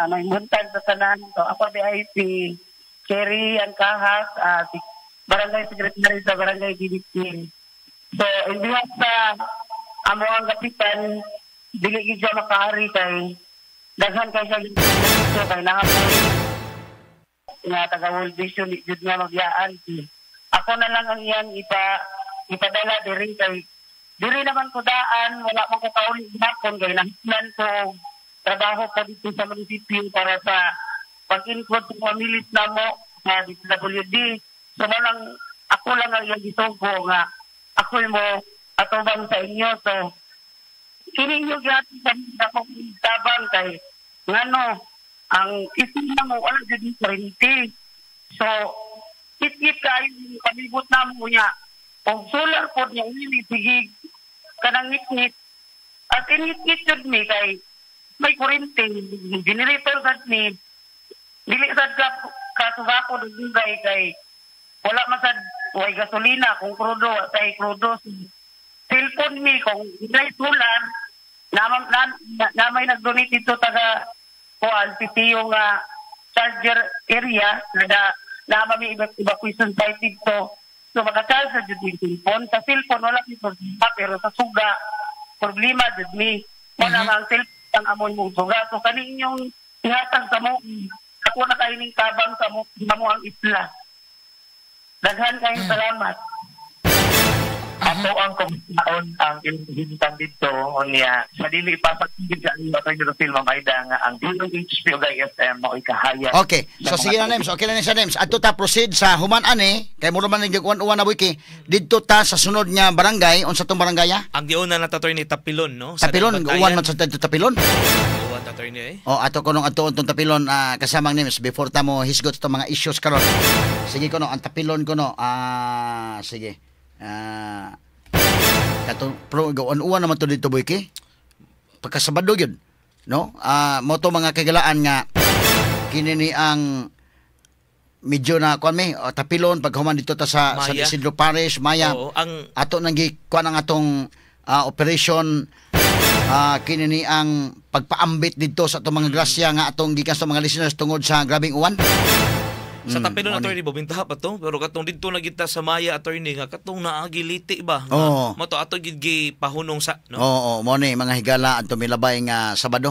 may buntag sa tanan to ako VIP Cherry ang kahas si barangay secretary sa barangay Gibitngil. So in behalf sa amo ang kapitan dili gid siya makaari kay daghan kay sa kay nahapoy nga taga World Vision jud nga magyaan. Ako na lang ang iyang ipadala diri kay diri naman ko daan wala man ko kauli ginapon kay nahitlan ko trabaho pa dito sa munisipyo para sa pag-include sa pamilis namo sa DSWD. So lang ako lang ang iyang gisugbo nga ako mo atubang sa inyo. So kini yung gati sa akong tabang kay ngano ang isip mo wala jud diferente. So it kayo palibot na mo niya kung solar po niya ini sige kanang ngit at init jud mi kay may kurente generator gad ni dili sad ka tubako dugay kay wala masad way gasolina kung krudo tay krudo cellphone mi kung may solar na may nag-donate dito taga kuan PTO nga charger area na may evacuation site dito. So maka-charge sa jud yung cellphone. Sa cellphone wala dito pero sa suga problema jud mi. Wala nga ang amon mong suga. So kaninyong ihatag sa mo, ako na kaining tabang sa mo ang isla. Daghan kayong salamat. Ako ang kumitaon ang ilhintan dito niya sa dili ipapatugid sa inyo sa inyo film Mamayda nga ang DOHP o ISM mo ikahaya. Okay. So sige na Nems, okay na sa Nems. Adto ta proceed sa human ani kay mura man nagkuan-uwan na wiki. Didto ta sa sunod nga barangay, unsa tong barangay? Ang giuna na attorney Tapilon, no? Tapilon, uwan man sa Tapilon. Uwan attorney ato ko nung atuon tong Tapilon kasamang Nems before ta mo hisgot sa mga issues karon. Sige ko no, ang Tapilon ko no. Sige. Kato pro uwan naman to dito boy ki. Pagkasabado yun. No? Mo to mga kagalaan nga kini ni ang medyo na kuan mi Tapilon pag human dito ta sa Isidro Parish, Maya. Oo, ang ato nang kuan ang atong operation kini ni ang pagpaambit dito sa atong mga grasya nga atong gikan sa mga listeners tungod sa grabing uwan. Sa Tapilon attorney bobintaha pa to pero katong didto na kita sa Maya attorney nga katong naagiliti ba mo to ato gid pahunong sa no. Oo, mo ni mga higala adto milabay nga Sabado.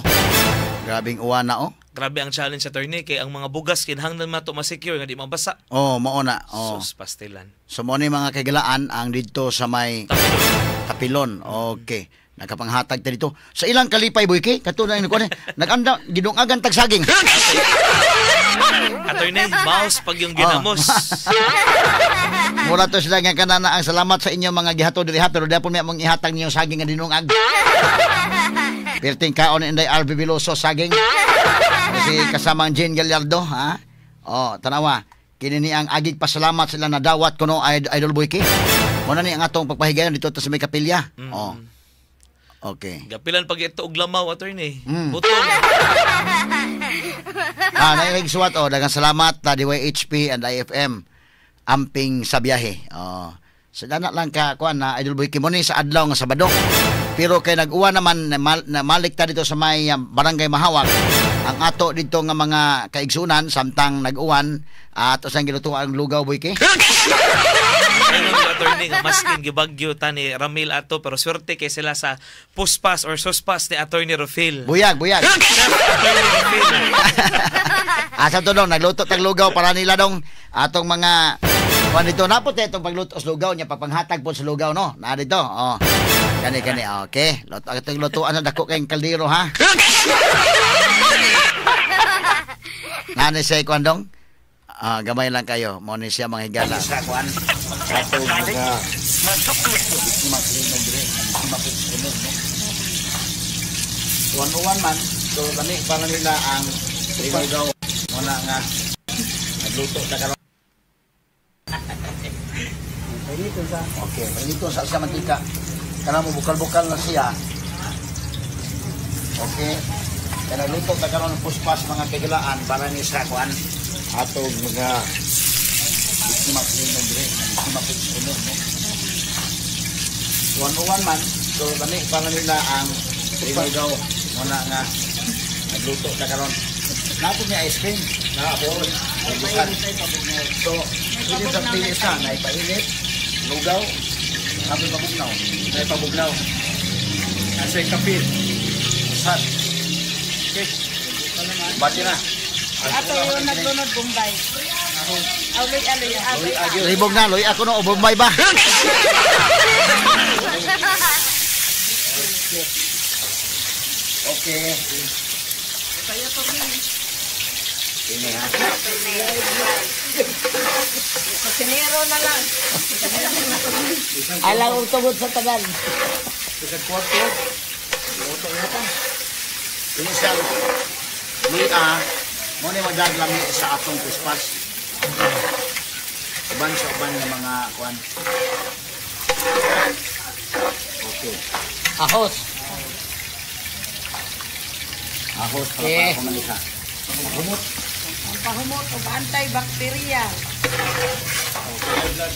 Grabing uwan na Grabe ang challenge attorney kay ang mga bugas kinahanglan mato ma-secure nga di mabasa. Mao na. Sus pastilan. So mo ni mga kagalaan ang didto sa may Tapilon. Okay. Nakapanghatag ta dito. Sa ilang kalipay boyki katulad ni kuan naganda gidungagan tag saging. Attorney, mouse pag yung ginamos. Mura to sila nga kanana ang salamat sa inyo mga gihatod diri pero dapat may among ihatag niyo saging nga dinungag. Perting kaon inday RB Biloso saging. Kasi kasama ang Jane Gallardo, ha? Tanawa. Kini ni ang agig pasalamat sila na dawat kuno Idol Boyki. Muna ni ang atong pagpahigayon dito sa may kapilya. Okay. Gapilan pag ito og lamaw attorney. Butong. Nailig suwat daghang salamat DYHP and IFM amping sa biyahe. So dana lang ka kuan na Idol Boyki mo ni sa adlaw nga Sabado. Pero kay nag-uwan naman na malik ta dito sa may barangay Mahawak. Ang ato dito nga mga kaigsunan samtang nag-uwan at usang gilutuan ang lugaw Boyki. Attorney nga maskin gibagyo ta ni Ramil ato pero swerte kay sila sa puspas or suspas ni Attorney Rufil. Buyag. Asa to dong nagluto tag lugaw para nila dong atong mga kuan dito napot itong pagluto sa lugaw niya pagpanghatag po sa lugaw no. Na dito. Kani okay. Atong lutuan na dako kay kaldero ha. Nani say kuan dong? Gamay lang kayo. Mo ni siya mga higala. Sa kuan. Ato mga maklinog dire. Mapit-unog no. Uwan man. So kani para nila ang lugaw. Muna nga nagluto na karon. Okay, painito sa mantika. Kana mo bukal-bukal na siya. Okay. Kaya nagluto na karon ng puspas mga kagalaan para ni sa kuan. Ato mga maklinog dire. Mapit-unog no. Uwan man. So kani para nila ang lugaw. Muna nga nagluto na karon. Nato may ice cream. Nakapon. So, hindi sa pilis na. Naipainit. Lugaw. Sabi pabugnaw. Naipabugnaw. Nasa kapit. Sat. Okay. Bati na. Ato yung naglunod Bombay. Aloy. Libog na. Loy ako no. O Bombay ba? Okay. Kaya to Ini ha. Sinero na lang. Alang tungod sa tagal. Isang kwarto. Luto yata. Ini siya. Mo ni magdaglang sa atong puspas. Uban sa uban ng mga kuan. Okay. Ahos para kumalika. Humot. Ang pahumot o anti-bacteria. Anti-blood.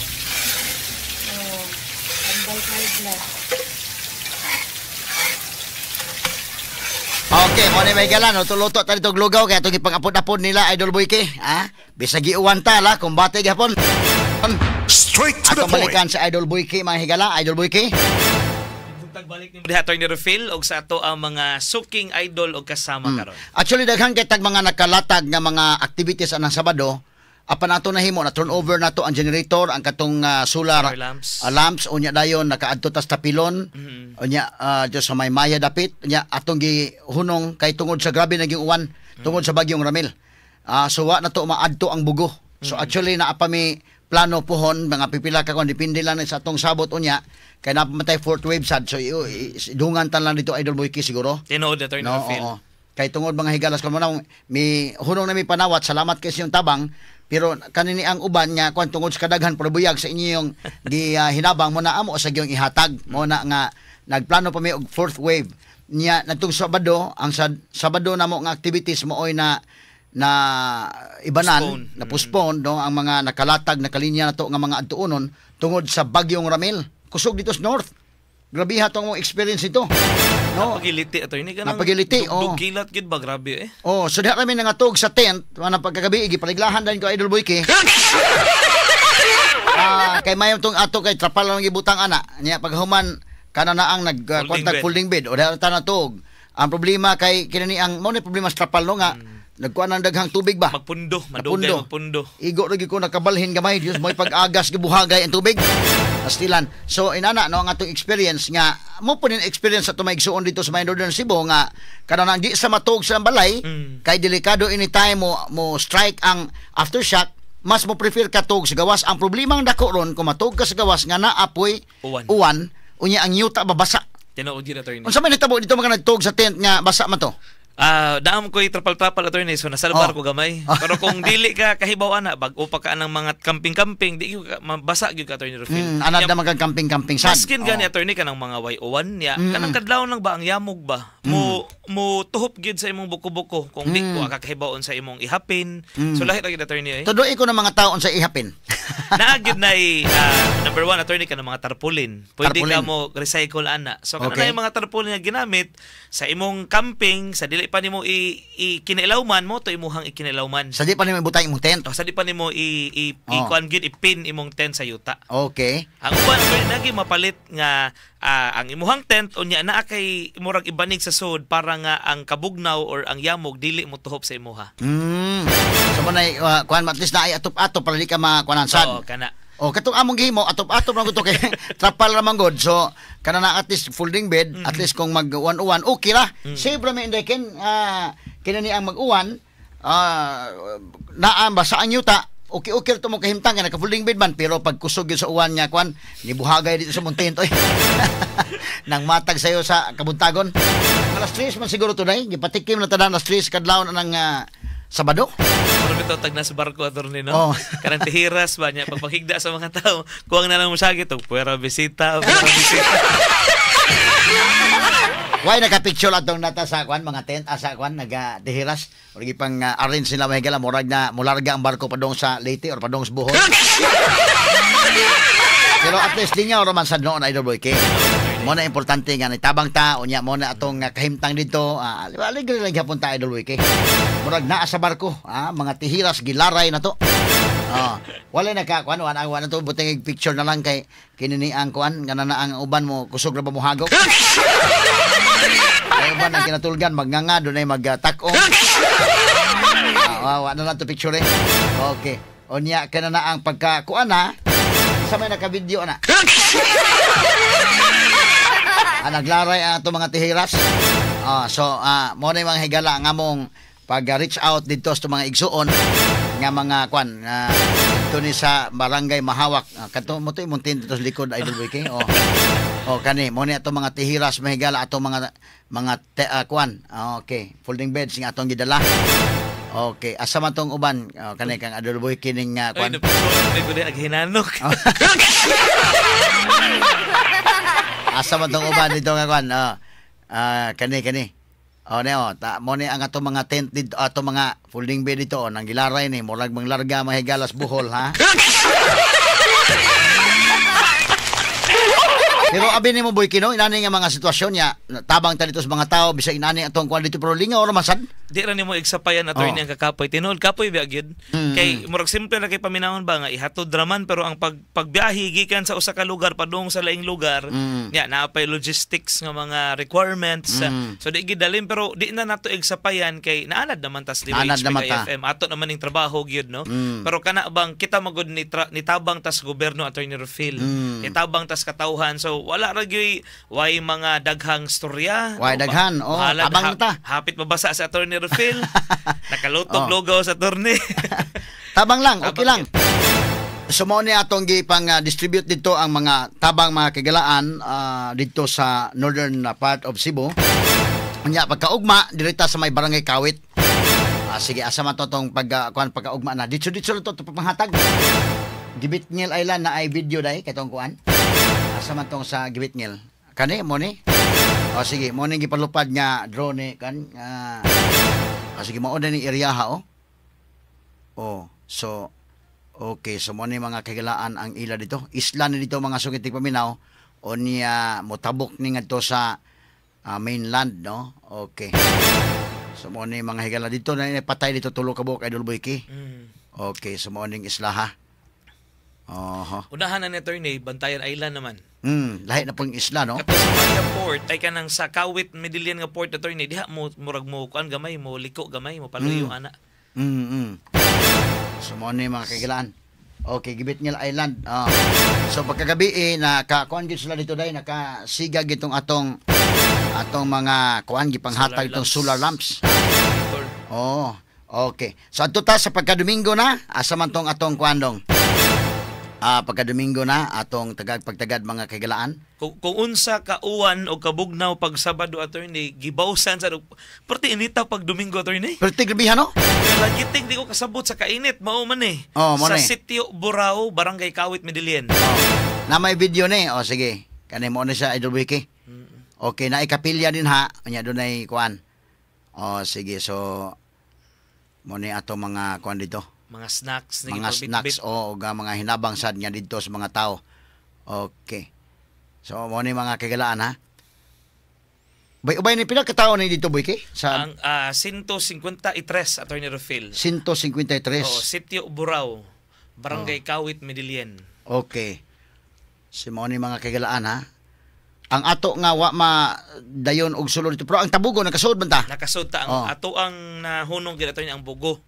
Okay, mo ni may galan, luto-luto ta dito lugaw kaya itong ipang-apod-apod nila Idol Boyki, ha? Bisag iuwan ta la kumbate gyapon. Straight to the Atong point. balikan sa Idol Boyki mga higala, Idol Boyki. tagbalik ni diha Attorney Rufil og sa ato ang mga suking idol og kasama karon. Actually daghan kay tag mga nakalatag nga mga activities anang Sabado. Apan nato nahimo na turnover nato ang generator, ang katong solar lamps unya dayon nakaadto tas tapilon. Unya just sa may maya dapit unya atong gihunong kay tungod sa grabe naging uwan tungod sa bagyong Ramil. So wa nato maadto ang bugo. So actually naa pa mi plano pohon mga pipila ka kon depende lang sa atong sabot unya kay napamatay fourth wave sad. So dungan tan lang dito Idol Boyki siguro. Tinuod na Attorney Rufil. Kay tungod mga higalas kon mo na mi hunong na mi panawat salamat kay sa tabang. Pero kanini ang uban nga kung tungod sa kadaghan probuyag sa inyong hinabang mo na amo sa gyong ihatag mo na nga nagplano pa mi og fourth wave niya natong Sabado ang Sabado na mo nga activities mo oy na ibanan na postpone no ang mga nakalatag na kalinya nato nga mga adtuonon tungod sa bagyong Ramil kusog dito sa north. Grabe ha tong experience ito. No, napagiliti ato ini kanang napagiliti dugkilat gid ba grabe so diha kami nangatog sa tent na pagkagabi gipaliglahan dan ko Idol Boyki. Kay mayon tong ato kay trapal lang gibutang ana nya paghuman kana na ang nag-contact folding bed o diha ta natog. Ang problema kay kinani ang mo ni problema sa trapal no nga nagkuha ng daghang tubig ba? Magpundo, madugay magpundo. Igo ra gyud ko nakabalhin gamay Dios mo'y pag-agas gibuhagay ang tubig. Astilan. So inana no ang atong experience nga mo po din experience sa tumaigsuon dito sa Northern Cebu nga kanang di sa matug sa balay kay delikado anytime mo strike ang aftershock mas mo prefer ka tug sa gawas. Ang problema ang dako ron kung matug ka sa gawas nga naapoy uwan unya ang yuta babasa. Tinuod gyud Attorney. Unsa man nitabo dito mga nagtug sa tent nga basa man to? Daam ko'y trapal-trapal Attorney, so nasalbar ko gamay. Pero kung dili ka kahibaw ana, bago pa ka ng mga camping-camping, di ka mabasa gyud ka Attorney Rufil. Anad na mga camping-camping sad. Maskin gani Attorney kanang mga way-uwan niya. Kanang kadlawon lang ba ang yamog ba? Mo tuhop gyud sa imong buko-buko kung di ko kakahibawon sa imong ihapin. So lahi ra gyud Attorney. Tuduy ko ng mga taon sa ihapin. Naagid na number 1 Attorney ka ng mga tarpaulin. Pwede ka mo recycle ana. So kanang yung mga tarpaulin nga ginamit sa imong camping, sa dili pa nimo ikinilawman mo to imuhang ikinilawman. Sa di pa nimo ibutang imong tent. Sa di pa nimo kuan gyud ipin imong tent sa yuta. Okay. Ang uban nagi mapalit nga ang imuhang tent unya naa kay murag ibanig sa sud para nga ang kabugnaw or ang yamog dili mo tuhop sa imuha. So man ay kuan at least na ay atop-atop para di ka makuanan sad. Oo kana. Katong among gihimo atop-atop lang gusto kay trapal ra man god. So kana na at least folding bed at least kung mag-uwan okay ra. Siyempre may indekin kinani ang mag-uwan naa basa ang yuta. Okay to mo kahimtang nga naka-folding bed man pero pag kusog yun sa uwan niya kwan nibuhagay dito sa mountain oy. Nang matag sayo sa kabuntagon. Alas 3 man siguro today gipatikim na tanan alas 3 kadlawon ng Sabado. Pero bitaw tag na sa barko Attorney no. Kanang tihiras ba niya pagpaghigda sa mga tao. Kuwang na lang mo sagit og puwera bisita. Why naka-picture atong nata sa kwan mga tent asa kwan naga-dehiras or gipang arrange sila mahigala murag na mularga ang barko padong sa Leyte or padong sa Bohol. Pero at least linya or man sad noon Idol Boyki. Mo na importante nga nitabang ta unya mo na atong kahimtang dito aligre lang gyapon ta Idol Boyki. Murag naa sa barko mga tihiras gilaray na to. Wala na ka kuan wan to buting picture na lang kay kinini ang kuan nga na ang uban mo kusog ra ba mo hagok. Ay uban ang kinatulgan magnganga dunay magtakong. Wa na lang to picture eh. Okay. Unya kana na ang pagkakuan sa may naka-video na. Naglaray ang mga tihiras. So mo na yung mga higala nga mong pag-reach out dito sa mga igsuon nga mga kwan dito ni sa barangay Mahawak kanto mo to imuntin dito sa likod Idol Boyki kani mo ni ato mga tihiras mahigala ato mga kwan okay folding beds nga atong gidala okay asa man tong uban kani kang Idol Boyki ning kwan naghinanok asa man tong uban dito nga kwan kani mo ni ang ato mga tent dito, ato mga folding bed dito, nang gilaray ni, murag manglarga mahigalas Bohol, ha? Pero abi nimo Boyki no, inani nga mga sitwasyon niya, tabang ta dito sa mga tao bisag inani atong kuan dito pero lingaw ra man sad. di ra nimo igsapayan attorney ang kakapoy tinuod kapoy ba gyud kay murag simple ra kay paminawon ba nga ihatod raman pero ang pagbiyahe gikan sa usa ka lugar padung sa laing lugar nya naapay logistics nga mga requirements so di gidalin pero di na nato igsapayan kay naanad naman tas DWH FM ato naman ning trabaho gyud no pero kana bang kita magud ni tabang tas gobyerno attorney Rufil itabang tas katawhan so wala ra gyud way mga daghang storya way daghan tabang ta hapit mabasa sa attorney Rufil nakalutog logo sa attorney tabang lang okay lang so mo ni atong gipang distribute dito ang mga tabang mga kagalaan dito sa northern part of Cebu nya pagkaugma direta sa may barangay Kawit. Sige asa man to tong pagkaugma na dito to panghatag Gibitngil Island na ay video dai katong kuan asa man tong sa Gibitngil kani mo ni sige mo ni gipalupad nga drone kan sige mao na ni area ha so okay so mo ni mga kagalaan ang ila dito isla ni dito mga sugitig paminaw o niya motabok ni ngadto sa mainland no okay so mo ni mga higala dito na patay dito tulo ka buok Idol Boyki okay so mo ning isla ha unahan na ni attorney Bantayan Island naman lahi na pong isla no kato sa Maya Port ay kanang sa Kawit Medellin nga port attorney diha mo murag mo kuan gamay mo liko gamay mo paluyo ana so mo ni mga kagalaan okay Gibitngil Island so pagkagabi nakakuan gid sila dito dai nakasigag itong atong mga kuan gipanghatag itong solar lamps okay so adto ta sa pagka-Domingo na asa man tong atong kuandong pagka-Domingo na atong pagtagad mga kagalaan kung unsa ka uwan o kabugnaw pag Sabado attorney gibawsan sa perti inita pag Domingo attorney perti gabihan no kalagiting di ko kasabot sa kainit mao man sa Sitio Burao Barangay Kawit Medellin na may video ni sige kanay mo na siya Idol Wiki okay na ikapilya din ha nya dunay kuan sige so mo ni ato mga kuan dito mga snacks o mga hinabang sad nga dito sa mga tao okay so mo ni mga kagalaan ha ubay ni pila ka tawo ni dito Boyki sa ang 153 attorney Rufil 153 Sitio Burao Barangay Kawit Medellin okay si mo ni mga kagalaan ha ang ato nga wa dayon og sulod dito pero ang tabugo nakasuod man ta ang ato ang nahunong gid attorney ang bugo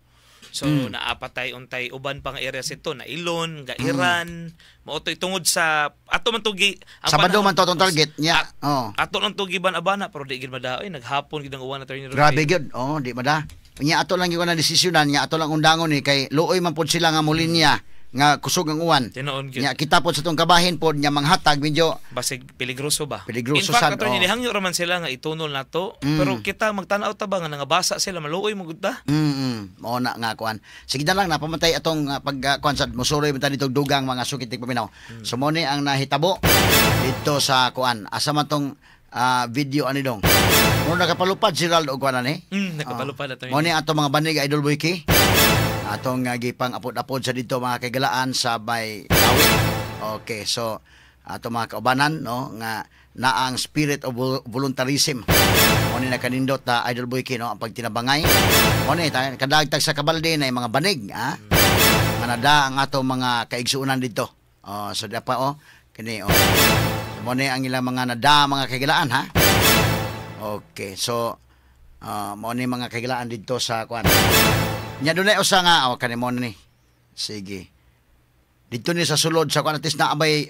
so naapatay untay uban pang areas ito na Ilon Gairan mao toy tungod sa ato man tugi Sabado man to tong target nya ato lang tugi ban abana pero di gid madaoy naghapon gid ang uwan attorney grabe gid di mada nya ato lang gyud na desisyonan nya ato lang undangon ni kay luoy man pud sila nga mulinya nga kusog ang uwan nya kita pod sa tong kabahin pod nya manghatag medyo basig peligroso ba in fact attorney hangyo raman sila nga itunol nato pero kita magtan-aw ta ba nga nangabasa sila maluoy mo gud ta mao na nga kuan sige na lang napamatay atong pagkuan sa musuroy man ta dito dugang mga sukitig paminaw so mo ni ang nahitabo dito sa kuan asa man tong video ani dong mo nakapalupad si Raldo og kuan ani nakapalupad attorney mo ni ato mga banig Idol Boyki atong gipang apod-apod sa dito mga kagalaan sa bay Kawit okay so ato mga kaubanan no nga naang spirit of voluntarism mo ni nakanindot ta Idol Boyki no ang pagtinabangay mo ni kadagtag sa kabalde na mga banig manada ang ato mga kaigsuonan dito so dapa kini mo ni ang ilang mga nada mga kagalaan ha okay so mo ni mga kagalaan dito sa kuan nya dunay usa nga kanimon ni sige dito ni sa sulod sa kuan atis na abay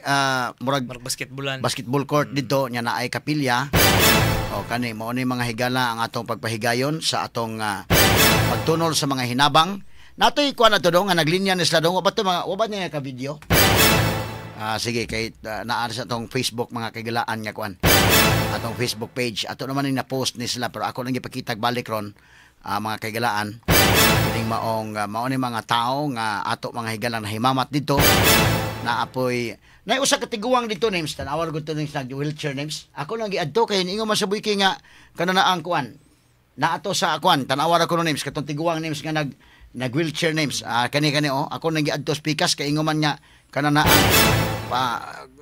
murag basketball court dito nya naay kapilya kani mo ni mga higala ang atong pagpahigayon sa atong pagtunol sa mga hinabang natoy kuan ato dong nga naglinya ni sila dong wa ba niya ka video sige kay naa sa atong Facebook mga kagalaan nga kuan atong Facebook page ato naman ni na-post ni sila pero ako lang gipakita balik ron mga kagalaan kining mao ni mga tao nga ato mga higalang nahimamat dito na apoy nay usa ka tiguang dito names tanawar gud to names nag wheelchair names ako lang giadto kay ingon masabuy kay nga kana ang kuan na ato sa kuan tanawar ako no names katong tiguang names nga nag wheelchair names kani ako nang giadto speakers kay ingon man nga kana ang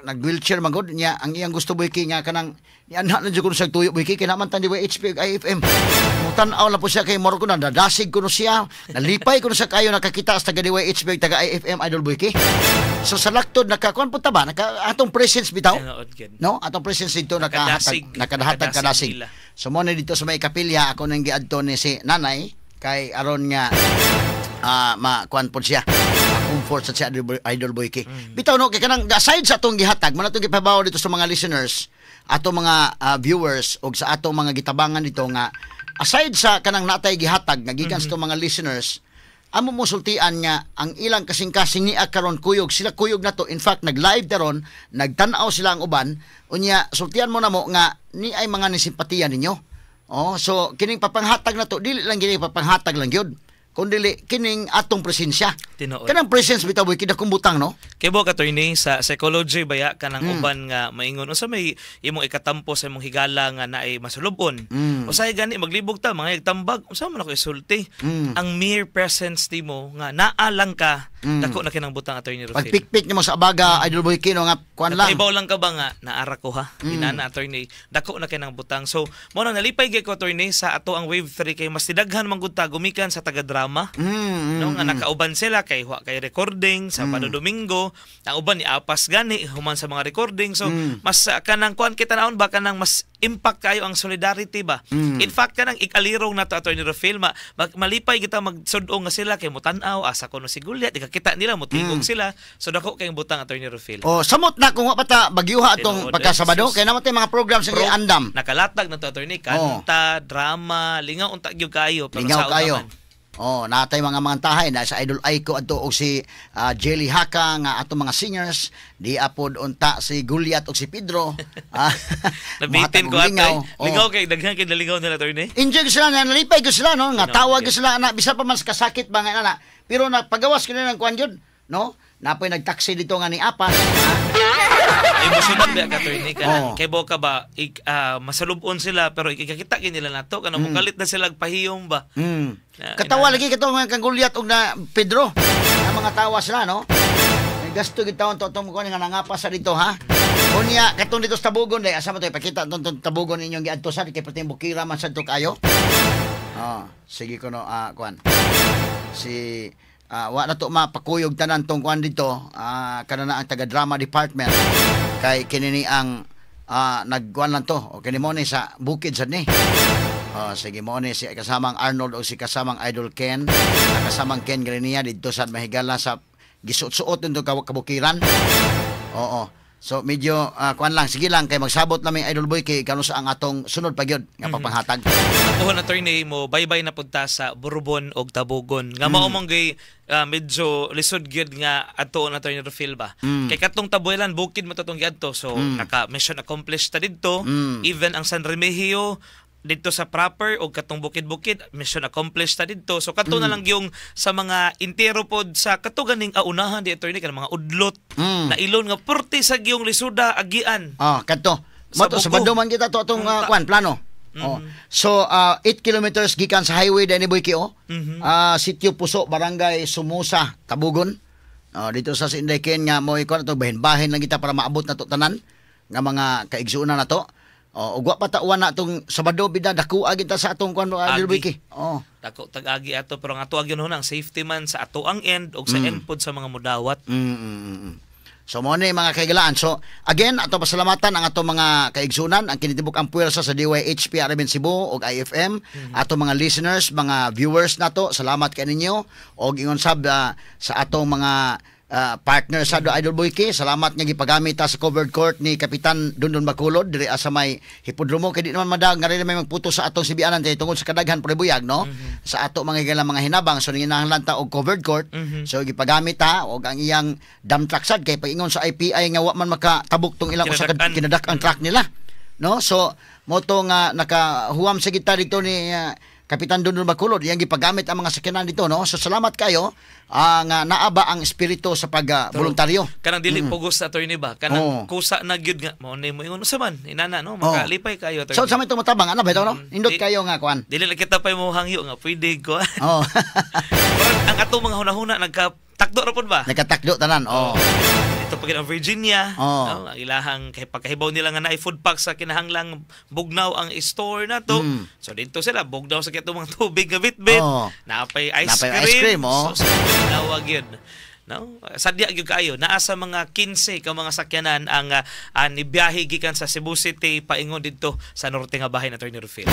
nag-wheelchair magod niya ang iyang gusto boyki nga kanang ni anak na jud kuno sa tuyo boyki kay naman tan di HP ug IFM. Mutan-aw na po siya kay moro ko na dadasig kuno siya. Nalipay kuno sa kayo nakakita sa taga HP ug taga IFM idol boyki. So sa laktod nakakuan po ta ba atong presence bitaw? No, atong presence dito nakadahatag kadasig. So mo na dito sa may kapilya ako nang giadto ni si nanay kay aron nga makuan po siya comfort sa siya idol boyki. Bitaw no kay kanang aside sa atong gihatag man atong gipabaw dito sa mga listeners ato mga viewers o sa ato mga gitabangan dito nga aside sa kanang natay gihatag nga gikan sa mga listeners amo mo sultian nga ang ilang kasing-kasing ni karon kuyog sila kuyog na to in fact nag-live daron nagtan-aw sila ang uban unya sultian mo na mo nga ni ay mga nisimpatiya ninyo so kining papanghatag na to dili lang gini papanghatag lang gyud kundi kining atong presensya. Kanang presence bitaw boy kida kumbutang no. Kay bo katoy sa psychology baya kanang uban nga maingon unsa may imong ikatampo sa imong higala nga naay masulubon. Usahay gani maglibog ta mga igtambag unsa man ako isulti. Ang mere presence nimo nga naa lang ka dako na kinang butang attorney Rufil. Pagpikpik nimo sa abaga idol boy kino nga kuan lang. Ibaw lang ka ba nga naara ko ha. Inana attorney dako na kinang butang. So mo na nalipay gyud ko attorney sa ato ang wave 3 kay mas tidaghan man gud ta gumikan sa taga-drama. No nga nakauban sila kay recording sa Domingo ang uban ni apas gani human sa mga recording so mas kanang kuan kita naon ba kanang mas impact kayo ang solidarity ba in fact kanang ikalirong nato attorney Rufil malipay kita magsudong nga sila kay mutan-aw asa kuno si Goliath ikakita nila mutingog sila so dako kay butang attorney Rufil samot na kung pata bagyuha atong pagkasabado kay namatay mga programs nga andam nakalatag na to attorney kanta drama lingaw unta gyud kayo pero sa kayo natay mga tahay na sa Idol Aiko adto og si Jelly Haka nga ato mga singers di apod unta si Goliath og si Pedro. Nabitin ko atay. Lingaw kay daghan kay naligaw nila attorney. Enjoy ko sila na nalipay ko sila no nga tawag ko sila na bisan pa man kasakit ba nga na pero napagawas ko na ng kuan jud no napoy nagtaksi dito nga ni Apas. Emosyonal ba ka attorney ka kay boka ba masalubon sila pero ikakita nila nato kana mukalit na sila pahiyom ba. Katawa lagi kato mga kang Goliath og na Pedro. Ang mga tawa sila no. Gasto gid taon to mo nga nangapas sa dito ha. Unya katong dito sa Tabugon day asa mo to ipakita tong Tabugon inyong giadto sa kay perting Bukira man sa to kayo. Sige ko no kuan. Si wa na to mapakuyog tanan tong kuan dito kana na ang taga-drama department kay kinini ang nagkuan lang to o kini mo ni sa bukid sad ni. Sige mo ni si kasamang Arnold o si kasamang Idol Ken kasamang Ken Grenia dito sa mahigala sa gisuot-suot nito kabukiran. So medyo kuan lang sige lang kay magsabot naming Idol Boy kay kano sa ang atong sunod pa gyud nga pagpanghatag. Ako attorney mo bye-bye na punta sa Bourbon og Tabugon. Nga mao mong gay medyo lisod gyud nga ato na attorney Rufil ba. Kay katong Tabuelan bukid mo tatong giadto so naka mission accomplished ta didto. Even ang San Remigio dito sa proper o katong bukid-bukid mission accomplished ta didto so kato na lang yung sa mga intero pod sa kato ganing aunahan di attorney kan mga udlot na ilon nga porte sa giyong lisuda agian kato moto sa banduman kita to atong kwan plano. So 8 kilometers gikan sa highway dani Boyki Sitio Puso Barangay Sumusa Tabugon dito sa Inday Ken nga mo ikon to bahin-bahin lang kita para maabot na to tanan nga mga kaigsuonan na to. Ugwa pa tauan na itong Sabado bida dako agi ta sa atong kuan Dilbiki. Dako tag-agi ato pero ang ato agi ang safety man sa ato ang end o sa end pod sa mga mudawat. So mo ni mga kaigalaan. So again ato pasalamatan ang ato mga kaigsunan ang kinitibuk ang puwersa sa DYHP Araben Cebu og IFM ato mga listeners, mga viewers nato. Salamat kay ninyo og ingon sab sa atong mga partner sa Idol Boyki, salamat nga gipagamit ta sa covered court ni Kapitan Dundon Bacolod diri sa may hipodromo kay di naman madag nga rin may magputo sa atong sibianan kay tungod sa kadaghan prebuyag no sa ato mga higala mga hinabang so ninginahanglan ta og covered court so gipagamit ta og ang iyang dump truck sad kay paingon sa IPI nga wa man makatabok tong ilang usa ka kinadak-ang truck nila no so moto nga nakahuam sa kita dito ni Kapitan Dundon Bacolod yang gipagamit ang mga sakyanan dito no so salamat kayo nga naaba ang espiritu sa pag-voluntaryo kanang dili pugos sa attorney ba kanang kusa na gyud nga mao ni mo ingon sa man inana no makalipay kayo attorney so sa may tumatabang ana ba ito no indot kayo nga kuan dili lang kita pa mo hangyo nga pwede ko ang ato mga hunahuna nagkatakdo ra pud ba nagkatakdo tanan Ito pa ang Virginia, Oh. no? Ang ilahang pagkahibaw nila nga na food pack sa kinahanglang bugnaw ang store na to. So dito sila bugnaw sa kitong mga tubig nga bitbit. Oh. Napay ice Napay cream. ice cream, oh. So tinawag yun. No? Sadya gyud kayo naa sa mga 15 ka mga sakyanan ang nibiyahe gikan sa Cebu City paingon didto sa norte nga bahin Attorney Rufil.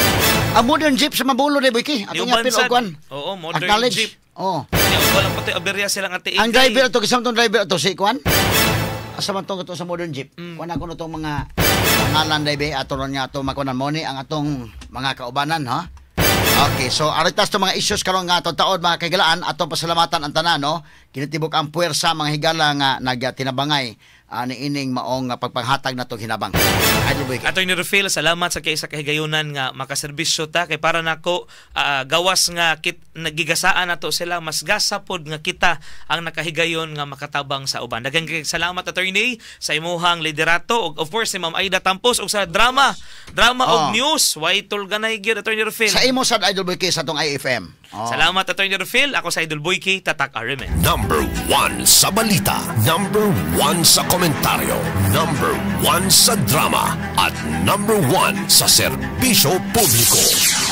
Ang modern jeep sa Mabulo de Boyki. Atong Niuban yapil sad. og kwan. Oo, modern Acknowledge. jeep. Oh. Wala pati aberya silang ati. Ang driver to kisam tong driver to si kwan. Asa man tong sa modern jeep. Kuan ako no tong mga pangalan dai aton nga to makunan mo ni ang atong mga kaubanan ha. Okay, so aritas to mga issues karon nga atong taon mga kaigalaan atong pasalamatan ang tanan no. Kinitibok ang puwersa mga higala nga nagtinabangay ni ining maong pagpanghatag na itong hinabang. Idol Boyki. Attorney Rufil, salamat sa kaysa kahigayunan nga makaserbisyo ta kay para nako gawas nga nagigasaan nato sila mas gasapod nga kita ang nakahigayon nga makatabang sa uban. Daghang salamat Attorney sa imuhang liderato ug of course si Ma'am Aida Tampos ug sa drama og news. Why tulganay gyud Attorney Rufil. Sa imo sad Idol Boyki sa tong IFM. Salamat Attorney Rufil. Ako sa Idol Boyki, Tatak Arimen. Number 1 sa balita, number 1 sa komentaryo, number 1 sa drama, at number 1 sa serbisyo publiko.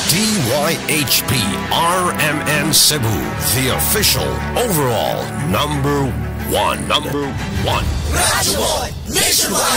DYHP RMN Cebu, the official overall number 1. Number 1. Radyo Boy Nationwide.